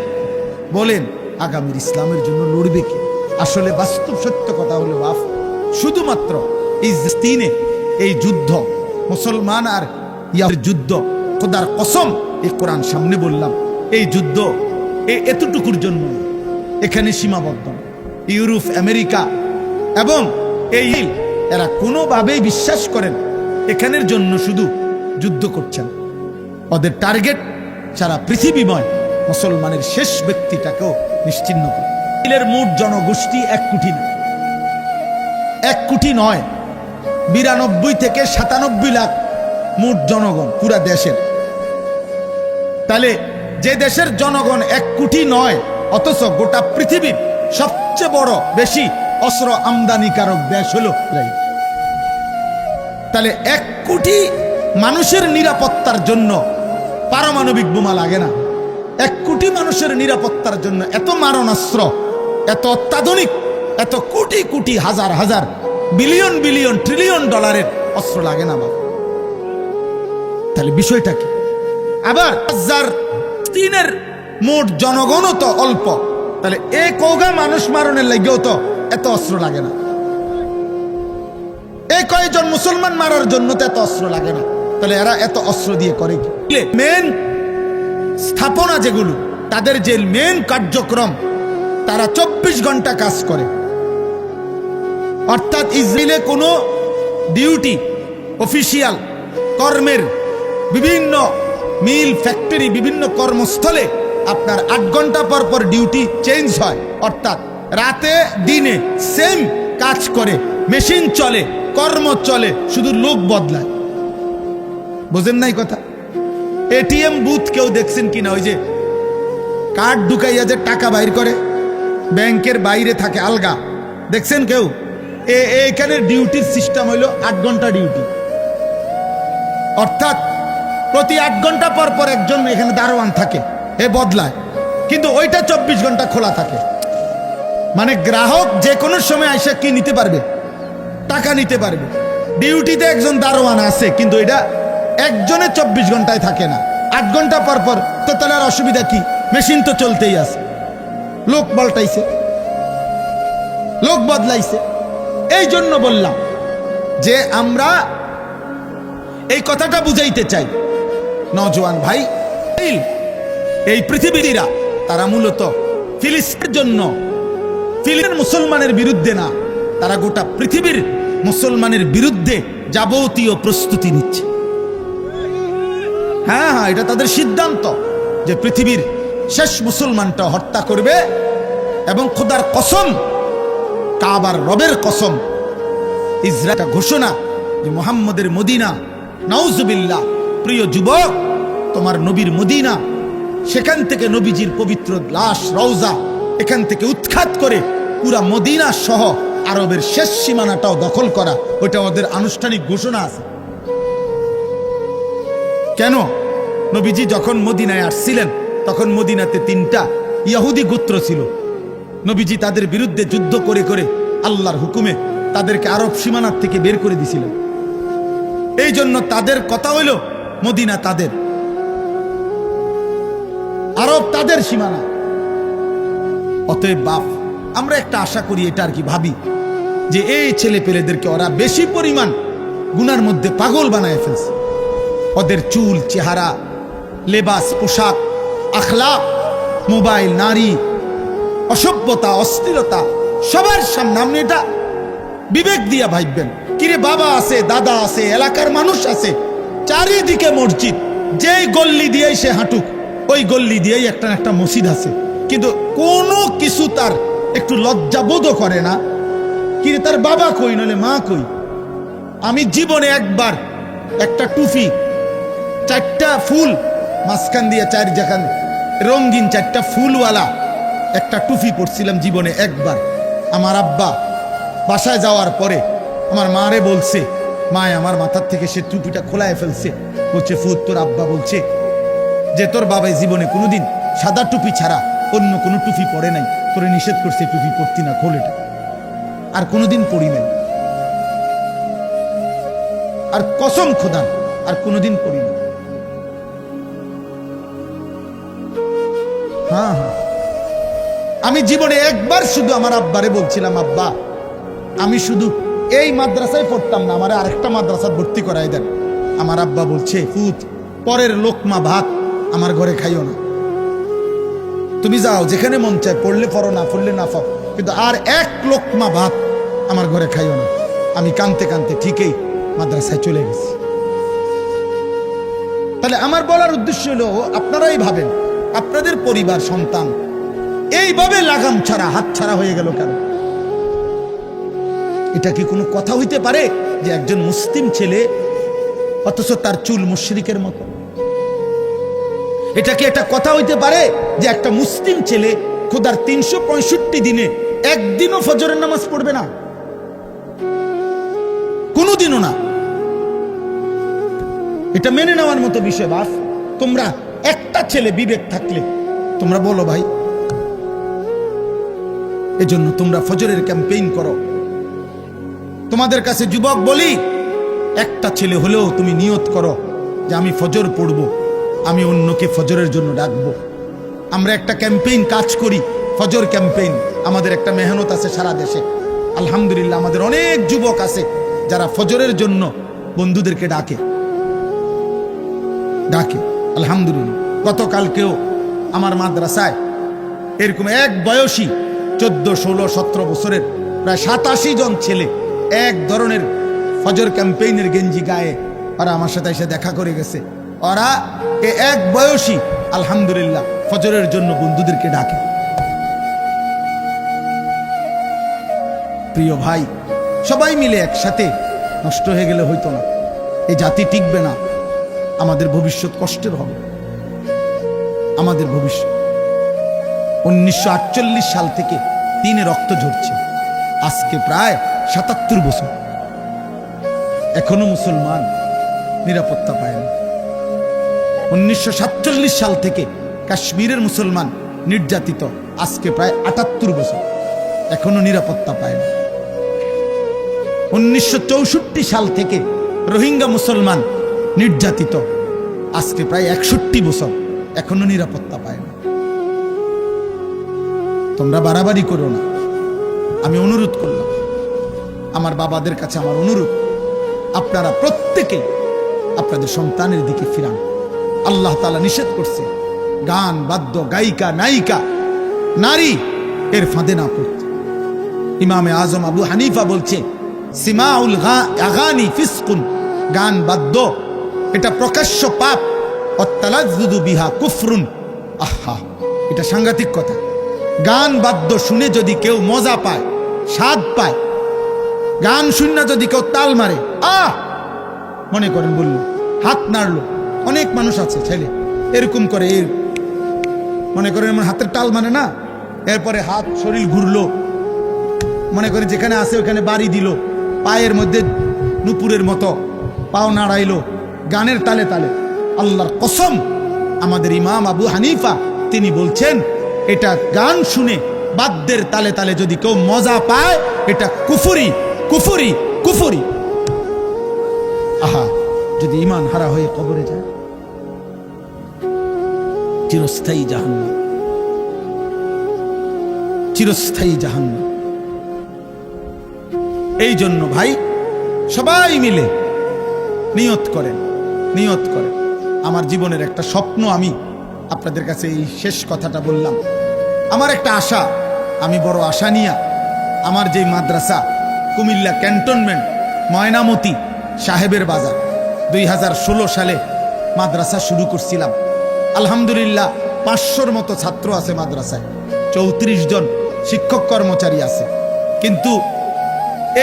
[SPEAKER 1] বলেন আগামীর ইসলামের জন্য লড়বে কি? আসলে বাস্তব সত্য কথা হলো বাপ, শুধুমাত্র এই তিনে এই যুদ্ধ, মুসলমান আর ইয়ার যুদ্ধ, খোদার কসম, এই কোরআন সামনে বললাম, এই যুদ্ধ এতটুকুর জন্য এখানে সীমাবদ্ধ। ইউরোপ, আমেরিকা এবং এই এরা কোনোভাবেই বিশ্বাস করেন এখানের জন্য শুধু যুদ্ধ করছেন। ওদের টার্গেট সারা পৃথিবীময় মুসলমানের শেষ ব্যক্তিটাকেও নিশ্চিহ্ন করে। ইসরায়েলের মোট জনগোষ্ঠী 1 কোটি না, 1 কোটি নয়, 92 থেকে 97 লাখ মোট জনগণ পুরা দেশের। তাহলে যে দেশের জনগণ 1 কোটি নয়, অথচ গোটা পৃথিবীর সবচেয়ে বড় বেশি অস্ত্র আমদানিকারক দেশ হলো ইসরায়েল। তাহলে 1 কোটি মানুষের নিরাপত্তার জন্য পারমাণবিক বোমা লাগে না। 1 কোটি মানুষের নিরাপত্তার জন্য এত মারণাস্ত্র, এত অত্যাধুনিক, এত কোটি কোটি, হাজার হাজার, বিলিয়ন বিলিয়ন, ট্রিলিয়ন ডলারের অস্ত্র লাগে না বাবা। তাহলে বিষয়টা কি? আবার 1003-এর মোট জনগণও তো অল্প, তাহলে এই কৌগা মানুষ মারণের লাগেও তো এত অস্ত্র লাগে না। এই কয়েকজন মুসলমান মারার জন্য তো এত অস্ত্র লাগে না। তাহলে এরা এত অস্ত্র দিয়ে করে কি? মেন স্থাপনা যেগুলো, তাদের যে মেন কার্যক্রম, তারা 24 ঘন্টা কাজ করে। অর্থাৎ ইসরায়েলে কোনো ডিউটি, অফিসিয়াল কর্মের বিভিন্ন মিল, ফ্যাক্টরি, বিভিন্ন কর্মস্থলে আপনার 8 ঘন্টা পর পর ডিউটি চেঞ্জ হয়। অর্থাৎ রাতে দিনে সেম কাজ করে, মেশিন চলে, কর্ম চলে, শুধু লোক বদলায়। বুঝেন নাই কথা? এটিএম বুথ কেউ দেখছেন কিনা? ওই যে কার্ড ঢুকাইয়া যে টাকা বাইর করে, ব্যাংকের বাইরে থাকে আলগা, দেখছেন কেউ? এখানে ডিউটির সিস্টেম হইলো 8 ঘন্টা ডিউটি, অর্থাৎ প্রতি 8 ঘন্টা পর পর একজন এখানে দারোয়ান থাকে, বদলায়, কিন্তু ওইটা 24 ঘন্টা খোলা থাকে। মানে গ্রাহক যে কোনো সময় আইসা কি নিতে পারবে, টাকা নিতে পারবে। ডিউটিতে একজন দারোয়ান আছে, কিন্তু এটা একজনে 24 ঘন্টায় থাকে না, 8 ঘন্টা পর পর। তো তাহলে আর অসুবিধা কি? মেশিন তো চলতেই আছে, লোক পাল্টাইছে, লোক বদলাইছে। এই জন্য বললাম যে আমরা এই কথাটা বুঝাইতে চাই নওজোয়ান ভাই, এই পৃথিবীরা তারা মূলত ফিলিস্তিনের জন্য, ফিলিস্তিনের মুসলমানের বিরুদ্ধে না, তারা গোটা পৃথিবীর মুসলমানের বিরুদ্ধে যাবতীয় প্রস্তুতি নিচ্ছে। হ্যাঁ হ্যাঁ, এটা তাদের সিদ্ধান্ত যে পৃথিবীর শেষ মুসলমানটা হত্যা করবে। এবং খোদার কসম, কাবার রবের কসম, ইসরায়েল ঘোষণা যে মুহাম্মদের মদিনা, নাউজুবিল্লাহ, প্রিয় যুবক, তোমার নবীর মদিনা, সেখান থেকে নবীজির পবিত্র লাশ রওজা এখান থেকে উৎখাত করে পুরা মদিনা সহ আরবের শেষ সীমানাটাও দখল করা, ওইটা ওদের আনুষ্ঠানিক ঘোষণা আছে। কেন? নবীজি যখন মদিনায় আসছিলেন তখন মদিনাতে 3টা ইহুদি গোত্র ছিল। নবীজি তাদের বিরুদ্ধে যুদ্ধ করে করে আল্লাহর হুকুমে তাদেরকে আরব সীমানার থেকে বের করে দিয়েছিলেন। এই জন্য তাদের কথা হইল মদিনা তাদের, আরব তাদের সীমানা। অতএব বাপ, আমরা একটা আশা করি, এটা আর কি ভাবি, যে এই ছেলে পেলেদেরকে ওরা বেশি পরিমাণ গুনার মধ্যে পাগল বানায় ফেলছে। ওদের চুল, চেহারা, লেবাস, পোশাক, আখলাক, মোবাইল, নারী, অসভ্যতা, অশ্লীলতা, সবার সামনে আপনি এটা বিবেক দিয়া ভাববেন। কিরে, বাবা আছে, দাদা আছে, এলাকার মানুষ আছে, চারিদিকে মসজিদ, যেই গল্লি দিয়েই সে হাঁটুক ওই গল্লি দিয়েই একটা না একটা মসজিদ আছে, কিন্তু কোনো কিছু তার একটু লজ্জাবোধও করে না। কিরে, তার বাবা কই, নলে মা কই? আমি জীবনে একবার একটা টুপি, 4টা ফুল মাঝখান দিয়ে 4 জায়গা রঙিন 4টা ফুলওয়ালা একটা টুপি পরছিলাম জীবনে একবার। আমার আব্বা বাসায় যাওয়ার পরে আমার মারে বলছে, মায় আমার মাথার থেকে সে টুপিটা খোলায় ফেলছে, বলছে, ফুত, তোর আব্বা বলছে যে তোর বাবাই জীবনে কোনোদিন সাদা টুপি ছাড়া অন্য কোনো টুপি পরে নাই, তোরে নিষেধ করছে টুপি পরতি না, খোল এটা। আর কোনোদিন পরি নাই, আর কসম খোদার আর কোনোদিন পরি নাই। হ্যাঁ হ্যাঁ, আমি জীবনে একবার শুধু আমার আব্বারে বলছিলাম, আব্বা আমি শুধু এই মাদ্রাসায় পড়তাম না, আমার আরেকটা মাদ্রাসা ভর্তি করাই দেন। আমার আব্বা বলছে, ফুত, পরের লোকমা ভাত আমার ঘরে খাইও না, তুমি যাও যেখানে মন চায়, পড়লে পড়ো, না পড়লে না পাও, কিন্তু আর 1 লোকমা ভাত আমার ঘরে খাইও না। আমি কানতে কানতে ঠিকই মাদ্রাসায় চলে গেছি। তাহলে আমার বলার উদ্দেশ্য হলো, আপনারাই ভাবেন আপনাদের পরিবার, সন্তান এইভাবে লাগাম ছাড়া, হাত ছাড়া হয়ে গেল কেন? এটা কি কোনো কথা হইতে পারে যে একজন মুসলিম ছেলে অথচ তার চুল মুশরিকের মতো? এটা কি একটা কথা হইতে পারে যে একটা মুসলিম ছেলে খোদার 365 দিনে একদিনও ফজরের নামাজ পড়বে না? কোনোদিনও না। এটা মেনে নেওয়ার মতো বিষয়। বাস, তোমরা একটা ছেলে বিবেক থাকলে তোমরা বলো ভাই, এজন্য তোমরা ফজরের ক্যাম্পেইন করো। তোমাদের কাছে যুবক বলি, একটা ছেলে হলেও তুমি নিয়ত করো যে আমি ফজর পড়ব, আমি অন্যকে ফজরের জন্য ডাকবো। আমরা একটা ক্যাম্পেইন কাজ করি, ফজর ক্যাম্পেইন। আমাদের একটা মেহনত আছে সারা দেশে, আলহামদুলিল্লাহ। আমাদের অনেক যুবক আছে যারা ফজরের জন্য বন্ধুদেরকে ডাকে, আলহামদুলিল্লাহ। গতকালকেও আমার মাদ্রাসায় এরকম এক বয়সী 14, 16, 17 বছরের প্রায় 87 জন ছেলে এক ধরনের ফজর ক্যাম্পেইনের গেঞ্জি গায়ে ওরা আমার সাথে এসে দেখা করে গেছে। ওরা এক বয়সী আলহামদুলিল্লাহ ফজরের জন্য বন্ধুদেরকে ডাকে। প্রিয় ভাই, সবাই মিলে একসাথে নষ্ট হয়ে গেলে হইতো না, এই জাতি টিকবে না, আমাদের ভবিষ্যৎ কষ্টের হবে। আমাদের ভবিষ্যৎ 1948 সাল থেকে তিনে রক্ত ঝরছে। আজকে প্রায় ৭৭ বছর এখনো মুসলমান নিরাপত্তা পায় না। 1947 সাল থেকে কাশ্মীরের মুসলমান নির্যাতিত, আজকে প্রায় ৭৮ বছর এখনো নিরাপত্তা পায় না। 1964 সাল থেকে রোহিঙ্গা মুসলমান নির্যাতিত, আজকে প্রায় 61 বছর এখনো নিরাপত্তা পায় না। তোমরা বাড়াবাড়ি করো না, আমি অনুরোধ করলাম, আমার বাবাদের কাছে আমার অনুরোধ, আপনারা প্রত্যেকে আপনাদের সন্তানের দিকে ফিরান। আল্লাহ তাআলা নিষেধ করছে গান বাদ্য গায়িকা নায়িকা নারী এর ফাঁদে না পড়তে। ইমামে আজম আবু হানিফা বলছে সিমাউল আগানি ফিসকুন, গান বাদ্য এটা প্রকাশ্য পাপ, অত্তালাজ্জুদু বিহা কুফরুন। আহা, এটা সাংঘাতিক কথা। গান বাদ্য শুনে যদি কেউ মজা পায়, স্বাদ পায়, গান শুনে যদি কেউ তাল মারে, মনে করেন বললো হাত নাড়লো, অনেক মানুষ আছে ছেলে এরকম করে, মনে করেন এমন হাতের তাল মানে না, এরপরে হাত শরীর ঘুরলো, মনে করে যেখানে আছে ওখানে বাড়ি দিল, পায়ের মধ্যে নুপুরের মতো পাও নাড়াইলো গানের তালে তালে। আল্লাহর কসম, আমাদের ইমাম আবু হানিফা তিনি বলছেন এটা গান শুনে বাদ্যের তালে তালে যদি কেউ মজা পায়, এটা কুফরি কুফরি কুফরি। আহা, যদি ঈমান হারা হয়ে কবরে যায়, চিরস্থায়ী জাহান্নাম, চিরস্থায়ী জাহান্নাম। এই জন্য ভাই সবাই মিলে নিয়ত করেন, নিয়ত করেন। আমার জীবনের একটা স্বপ্ন, আমি আপনাদের কাছে এই শেষ কথাটা বললাম। আমার একটা আশা, আমি বড় আশা নিয়া আমার যে মাদ্রাসা কুমিল্লা ক্যান্টনমেন্ট ময়নামতি সাহেবের বাজার 2016 সালে মাদ্রাসা শুরু করছিলাম। আলহামদুলিল্লাহ 500-র মতো ছাত্র আছে মাদ্রাসায়, 34 জন শিক্ষক কর্মচারী আছে। কিন্তু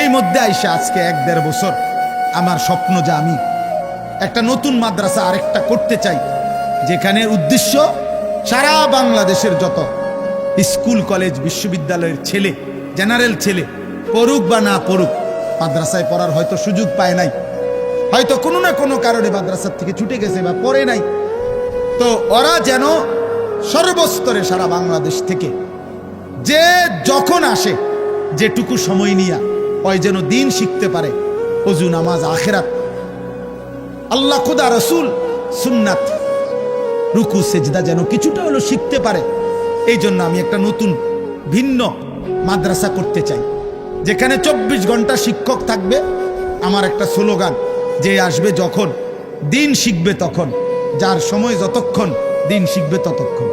[SPEAKER 1] এই মধ্যে আইসা আজকে 1-1.5 বছর আমার স্বপ্ন যে আমি একটা নতুন মাদ্রাসা আরেকটা করতে চাই, যেখানে উদ্দেশ্য সারা বাংলাদেশের যত স্কুল কলেজ বিশ্ববিদ্যালয়ের ছেলে, জেনারেল ছেলে পড়ুক বা না পড়ুক, মাদ্রাসায় পড়ার হয়তো সুযোগ পায় নাই, হয়তো কোনো না কোনো কারণে মাদ্রাসার থেকে ছুটে গেছে বা পড়ে নাই, তো ওরা যেন সর্বস্তরে সারা বাংলাদেশ থেকে যে যখন আসে যেটুকু সময় নিয়া ওই যেন দিন শিখতে পারে, ওযু নামাজ আখিরাত আল্লাহ খুদা রসুল সুন্নাত রুকু সেজদা যেন কিছুটা হলো শিখতে পারে। এই জন্য আমি একটা নতুন ভিন্ন মাদ্রাসা করতে চাই, যেখানে 24 ঘন্টা শিক্ষক থাকবে। আমার একটা স্লোগান, যে আসবে যখন দিন শিখবে তখন, যার সময় যতক্ষণ দিন শিখবে ততক্ষণ,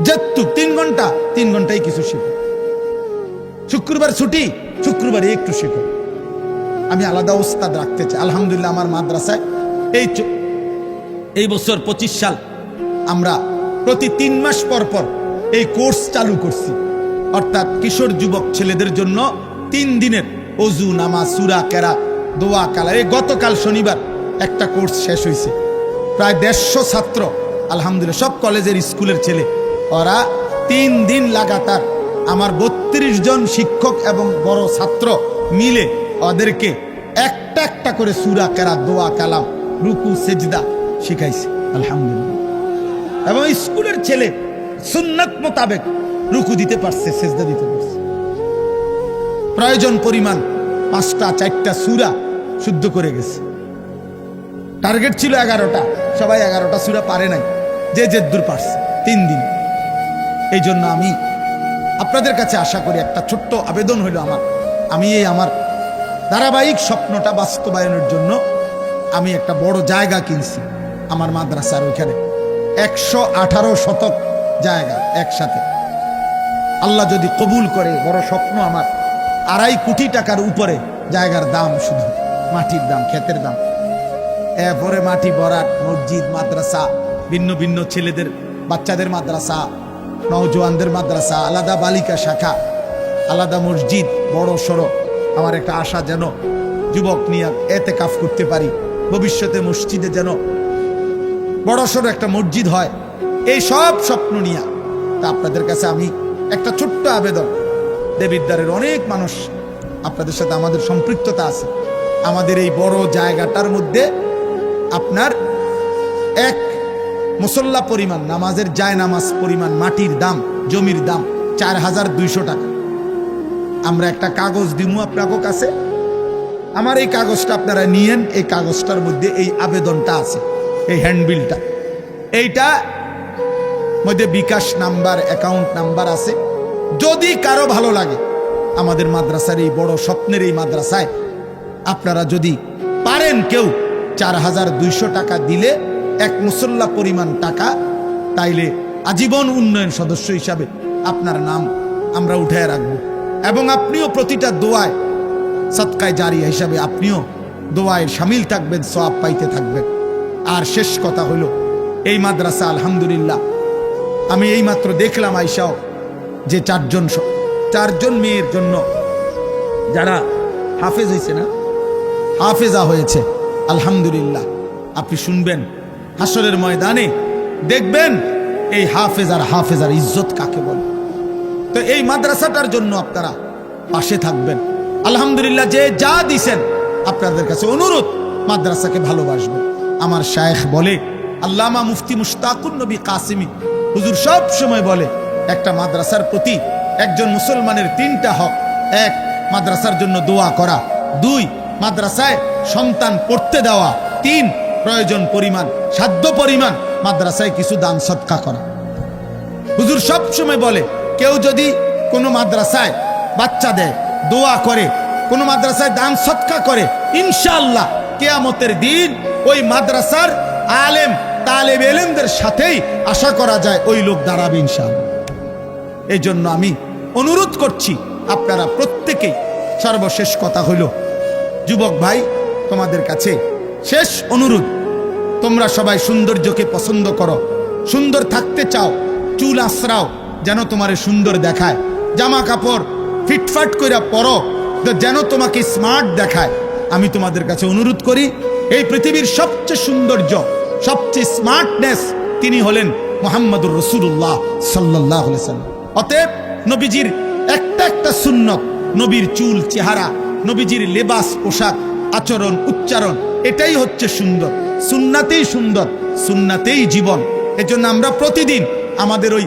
[SPEAKER 1] যেহেতু 3 ঘন্টা 3 ঘন্টাই কিছু শিখো। শুক্রবার ছুটি, শুক্রবারে একটু শিখো। আমি আলাদা ওস্তাদ রাখতে চাই। আলহামদুলিল্লাহ আমার মাদ্রাসায় এই বছর 25 সাল আমরা প্রতি 3 মাস পর পর এই কোর্স চালু করছি, অর্থাৎ কিশোর যুবক ছেলেদের জন্য 3 দিনের ওযু নামাজ সূরা কেরাত দোয়া কালা। এই গতকাল শনিবার একটা কোর্স শেষ হয়েছে, প্রায় 150 ছাত্র, আলহামদুলিল্লাহ সব কলেজের স্কুলের ছেলে। ওরা 3 দিন লাগাতার আমার 32 জন শিক্ষক এবং বড় ছাত্র মিলে ওদেরকে একটা একটা করে সূরা কেরাত দোয়া কালাম রুকু সেজদা শিখাইছে আলহামদুলিল্লাহ। এবং স্কুলের ছেলে সুন্নাত মোতাবেক রুকু দিতে পারছে, সেজদা দিতে পারছে। প্রয়োজন পরিমাণ 5টা 4টা সূরা শুদ্ধ করে গেছে। টার্গেট ছিল 11টা, সবাই 11টা সূরা পারে নাই, যে যেদূর পারছে 3 দিন। এই জন্য আমি আপনাদের কাছে আশা করি, একটা ছোট্ট আবেদন হইল আমি এই আমার ধারাবাহিক স্বপ্নটা বাস্তবায়নের জন্য আমি একটা বড় জায়গা কিনছি আমার মাদ্রাসার ওইখানে, 118 শতক জায়গা একসাথে। আল্লাহ যদি কবুল করে, বড় স্বপ্ন আমার, 2.5 কোটি টাকার উপরে জায়গার দাম, শুধু মাটির দাম, ক্ষেতের দাম। এরপরে মাটি ভরাট, মসজিদ, মাদ্রাসা, ভিন্ন ভিন্ন ছেলেদের বাচ্চাদের মাদ্রাসা, নওজোয়ানদের মাদ্রাসা, আলাদা বালিকা শাখা, আলাদা মসজিদ, বড় সড়ো। আমার একটা আশা যেন যুবক নিয়ে এতেকাফ করতে পারি, ভবিষ্যতে মসজিদে যেন বড় সড়ো একটা মসজিদ হয়। এই সব স্বপ্ন নিয়ে তা আপনাদের কাছে আমি একটা ছোট্ট আবেদন, দেবিদ্বারের অনেক মানুষ আপনাদের সাথে আমাদের সম্পৃক্ততা আছে। আমাদের এই বড় জায়গাটার মধ্যে আপনার এক মুসল্লা পরিমাণ নামাজের জায়নামাজ পরিমাণ মাটির দাম, জমির দাম 4200 টাকা। আমরা একটা কাগজ দিমু আপনার কাছে, আমার এই কাগজটা আপনারা নিয়েন। এই কাগজটার মধ্যে এই আবেদনটা আছে, এই হ্যান্ডবিলটা, এইটা মধ্যে বিকাশ নাম্বার, অ্যাকাউন্ট নাম্বার আছে। যদি কারো ভালো লাগে আমাদের মাদ্রাসার এই বড় স্বপ্নের এই মাদ্রাসায় আপনারা যদি পারেন কেউ 4200 টাকা দিলে এক মুসল্লা পরিমাণ টাকা, তাইলে আজীবন উন্নয়ন সদস্য হিসাবে আপনার নাম আমরা উঠায় রাখব। এবং আপনিও প্রতিটা দোয়ায় সদকায়ে জারিয়া হিসাবে আপনিও দোয়ায় শামিল থাকবেন, সওয়াব পাইতে থাকবেন। আর শেষ কথা হলো, এই মাদ্রাসা আলহামদুলিল্লাহ আমি এইমাত্র দেখলাম আইসাও যে চারজন মেয়ের জন্য যারা হাফেজ হয়েছে না, হাফেজা হয়েছে আলহামদুলিল্লাহ। আপনি শুনবেন হাসরের ময়দানে, দেখবেন এই হাফেজার ইজ্জত কাকে বলে। তো এই মাদ্রাসাটার জন্য আপনারা পাশে থাকবেন আলহামদুলিল্লাহ। যে যা দিছেন আপনাদের কাছে অনুরোধ, মাদ্রাসাকে ভালোবাসবেন। আমার শায়েখ বলে, আল্লামা মুফতি মুশতাকুন নবী কাসিমি হুজুর সব সময় বলে, একটা মাদ্রাসার প্রতি একজন মুসলমানের 3টা হক। 1, মাদ্রাসার জন্য দোয়া করা। 2, মাদ্রাসায় সন্তান পড়তে দেওয়া। 3, প্রয়োজন পরিমাণ, সাধ্য পরিমাণ মাদ্রাসায় কিছু দান সদকা করা। হুজুর সব সময় বলে, কেউ যদি কোনো মাদ্রাসায় বাচ্চা দেয়, দোয়া করে, কোনো মাদ্রাসায় দান সদকা করে, ইনশাআল্লাহ কিয়ামতের দিন ওই মাদ্রাসার আলেম তালেব ইলমদের সাথেই আশা করা যায় ওই লোক দাঁড়াবে ইনশাআল্লাহ। এই জন্য আমি অনুরোধ করছি আপনারা প্রত্যেকেই, সর্বশেষ কথা হইল, যুবক ভাই তোমাদের কাছে শেষ অনুরোধ, তোমরা সবাই সৌন্দর্যকে পছন্দ করো, সুন্দর থাকতে চাও, চুল আশ্রাও যেন তোমারে সুন্দর দেখায়, জামা কাপড় ফিটফাট করে পরো যেন তোমাকে স্মার্ট দেখায়। আমি তোমাদের কাছে অনুরোধ করি, এই পৃথিবীর সবচেয়ে সৌন্দর্য, সবচেয়ে স্মার্টনেস তিনি হলেন মুহাম্মদুর রাসূলুল্লাহ সাল্লাল্লাহু আলাইহি ওয়াসাল্লাম। অতএব নবীজির একটা সুন্নত, নবীর চুল, চেহারা, নবীজির লেবাস, পোশাক, আচরণ, উচ্চারণ, এটাই হচ্ছে সুন্দর। সুন্নাতেই সুন্দর, সুন্নাতেই জীবন। এজন্য আমরা প্রতিদিন আমাদের ওই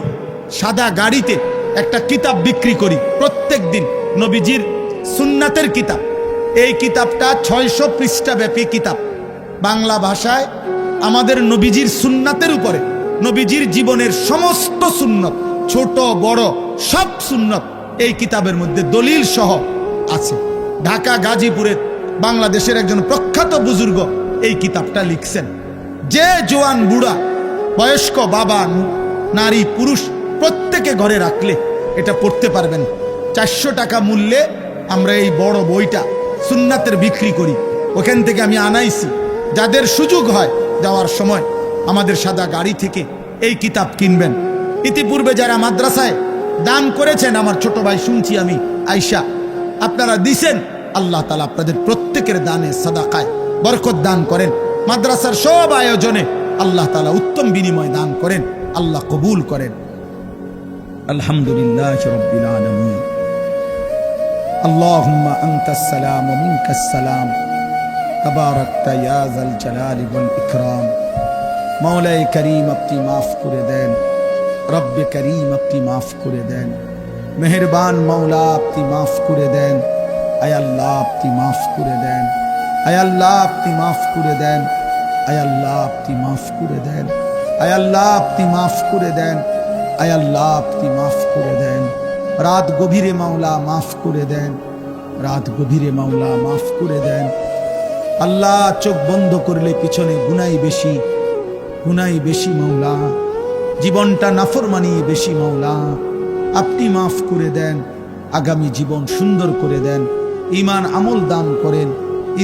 [SPEAKER 1] সাদা গাড়িতে একটা কিতাব বিক্রি করি, প্রত্যেক দিন নবীজির সুন্নাতের কিতাব। এই কিতাবটা 600 পৃষ্ঠা ব্যাপী কিতাব, বাংলা ভাষায় আমাদের নবীজির সুন্নাতের উপরে, নবীজির জীবনের সমস্ত সুন্নত, ছোট বড় সব সুন্নত এই কিতাবের মধ্যে দলিল সহ আছে। ঢাকা গাজীপুরের বাংলাদেশের একজন প্রখ্যাত বুজুর্গ এই কিতাবটা লিখছেন। যে জোয়ান বুড়া বয়স্ক বাবা নারী পুরুষ প্রত্যেকে ঘরে রাখলে এটা পড়তে পারবেন। 400 টাকা মূল্যে আমরা এই বড় বইটা সুন্নাতের বিক্রি করি, ওখান থেকে আমি আনাইছি। যাদের সুযোগ হয় যাওয়ার সময় আমাদের সাদা গাড়ি থেকে এই কিতাব কিনবেন। ইতিপূর্বে যারা মাদ্রাসায় দান করেছেন, আমার ছোট ভাই শুনছি আমি আয়শা, আপনারা দিছেন, আল্লাহ তাআলা আপনাদের প্রত্যেকের দানে সাদাকায় বরকত দান করেন। মাদ্রাসার সব আয়োজনে আল্লাহ তাআলা উত্তম বিনিময় দান করেন, আল্লাহ কবুল করেন। আলহামদুলিল্লাহি রাব্বিল আলামিন। আল্লাহুম্মা আনতাস সালাম ওয়া মিনকাস সালাম, তাবারাকতা ইয়া যাল জালালি ওয়াল ইকরাম। মাওলায়ে করিম আপনি মাফ করে দেন, রব্বে করিম আপনি মাফ করে দেন, মেহেরবান মাওলা আপনি মাফ করে দেন। আয় আল্লাহ আপনি মাফ করে দেন, আয় আল্লাহ আপনি মাফ করে দেন, আয় আল্লাহ আপনি মাফ করে দেন, আয় আল্লাহ আপনি মাফ করে দেন, আয় আল্লাহ আপনি মাফ করে দেন। রাত গভীরে মাওলা মাফ করে দেন, রাত গভীরে মাওলা মাফ করে দেন। আল্লাহ চোখ বন্ধ করলে পিছনে গুনাই বেশি, গুনাই বেশি মাওলা, জীবনটা নাফরমানি বেশি মাওলা, আপনি মাফ করে দেন। আগামী জীবন সুন্দর করে দেন, ঈমান আমল দান করেন,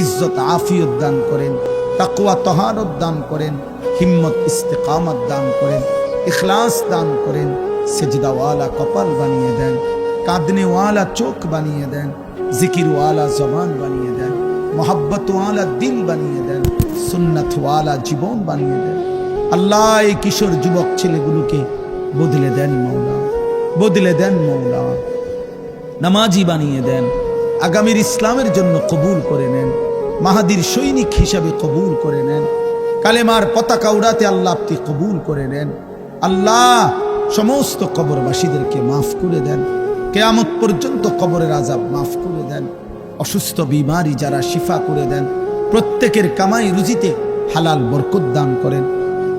[SPEAKER 1] ইজ্জত আফিয়ত দান করেন, তাকওয়া তহারত দান করেন, হিম্মত ইস্তেকামত দান করেন, ইখলাস দান করেন, সেজদাওয়ালা কপাল বানিয়ে দেন, কাঁদনেওয়ালা চোখ বানিয়ে দেন, জিকিরওয়ালা জবান বানিয়ে দেন, মোহাব্বতওয়ালা দিল বানিয়ে দেন, সুন্নতওয়ালা জীবন বানিয়ে দেন। আল্লাহ এই কিশোর যুবক ছেলেগুলোকে বদলে দেন মাওলা, বদলে দেন মৌলা, নামাজি বানিয়ে দেন, আগামীর ইসলামের জন্য কবুল করে নেন, মাহাদির সৈনিক হিসাবে কবুল করে নেন, কালেমার পতাকা উড়াতে আল্লাহ আপনি কবুল করে নেন। আল্লাহ সমস্ত কবরবাসীদেরকে মাফ করে দেন, কিয়ামত পর্যন্ত কবরের আযাব মাফ করে দেন, অসুস্থ বিমারি যারা শিফা করে দেন, প্রত্যেকের কামাই রুজিতে হালাল বরকত দান করেন,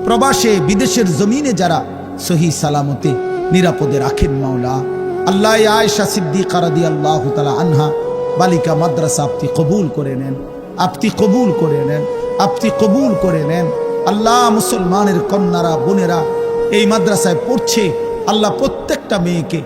[SPEAKER 1] প্রবাসে বিদেশের জমিনে যারা সহি সালামতে নিরাপদে রাখেন মাওলা। আল্লাহ আয়েশা সিদ্দিকা রাদিয়াল্লাহু তাআলা আনহা বালিকা মাদ্রাসা আপনি কবুল করে নেন, আপনি কবুল করে নেন, আপনি কবুল করে নেন। আল্লাহ মুসলমানের কন্যারা বোনেরা এই মাদ্রাসায় পড়ছে, আল্লাহ প্রত্যেকটা মেয়েকে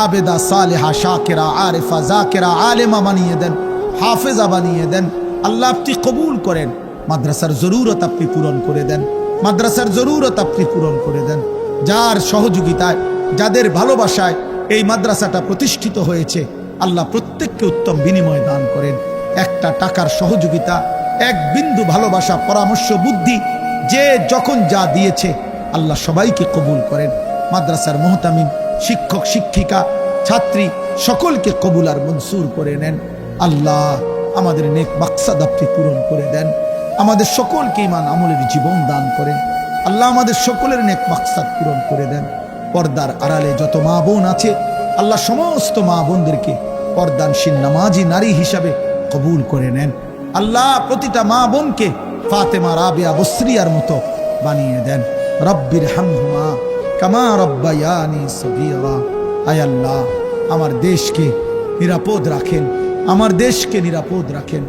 [SPEAKER 1] আবেদা সালেহা শাকেরা আরেফা জাকেরা আলেমা বানিয়ে দেন, হাফেজা বানিয়ে দেন। আল্লাহ আপনি কবুল করেন, মাদ্রাসার জরুরত আপনি পূরণ করে দেন, মাদ্রাসার জরুরত আপনি পূরণ করে দেন। যার সহযোগিতায় যাদের ভালোবাসায় এই মাদ্রাসাটা প্রতিষ্ঠিত হয়েছে, আল্লাহ প্রত্যেককে উত্তম বিনিময় দান করেন। একটা টাকার সহযোগিতা, এক বিন্দু ভালোবাসা, পরামর্শ, বুদ্ধি, যে যখন যা দিয়েছে আল্লাহ সবাইকে কবুল করেন। মাদ্রাসার মুহতামিম, শিক্ষক শিক্ষিকা, ছাত্রী সকলকে কবুল আর মনসুর করে নেন। আল্লাহ আমাদের নেক মাকসাদ আপনি পূরণ করে দেন, আমাদের সকলকে ঈমান আমলের জীবন দান করেন। আল্লাহ আমাদের সকলের নেক মাকসাদ পূরণ করে দেন। পর্দার আড়ালে যত মা বোন আছে, আল্লাহ সমস্ত মা বোনদেরকে পর্দানশীল নামাজি নারী হিসাবে কবুল করে নেন। আল্লাহ প্রতিটা মা বোনকে ফাতেমা রাবিয়া বসরিয়ার মতো বানিয়ে দেন। রব্বির হামহুমা কামা রব্বায়ানি সগীরা। আয় আল্লাহ আমার দেশকে নিরাপদ রাখেন, আমার দেশকে নিরাপদ রাখেন।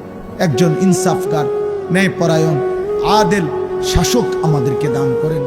[SPEAKER 1] একজন ইনসাফগার, ন্যায়পরায়ণ, আদেল শাসক আমাদেরকে দান করেন।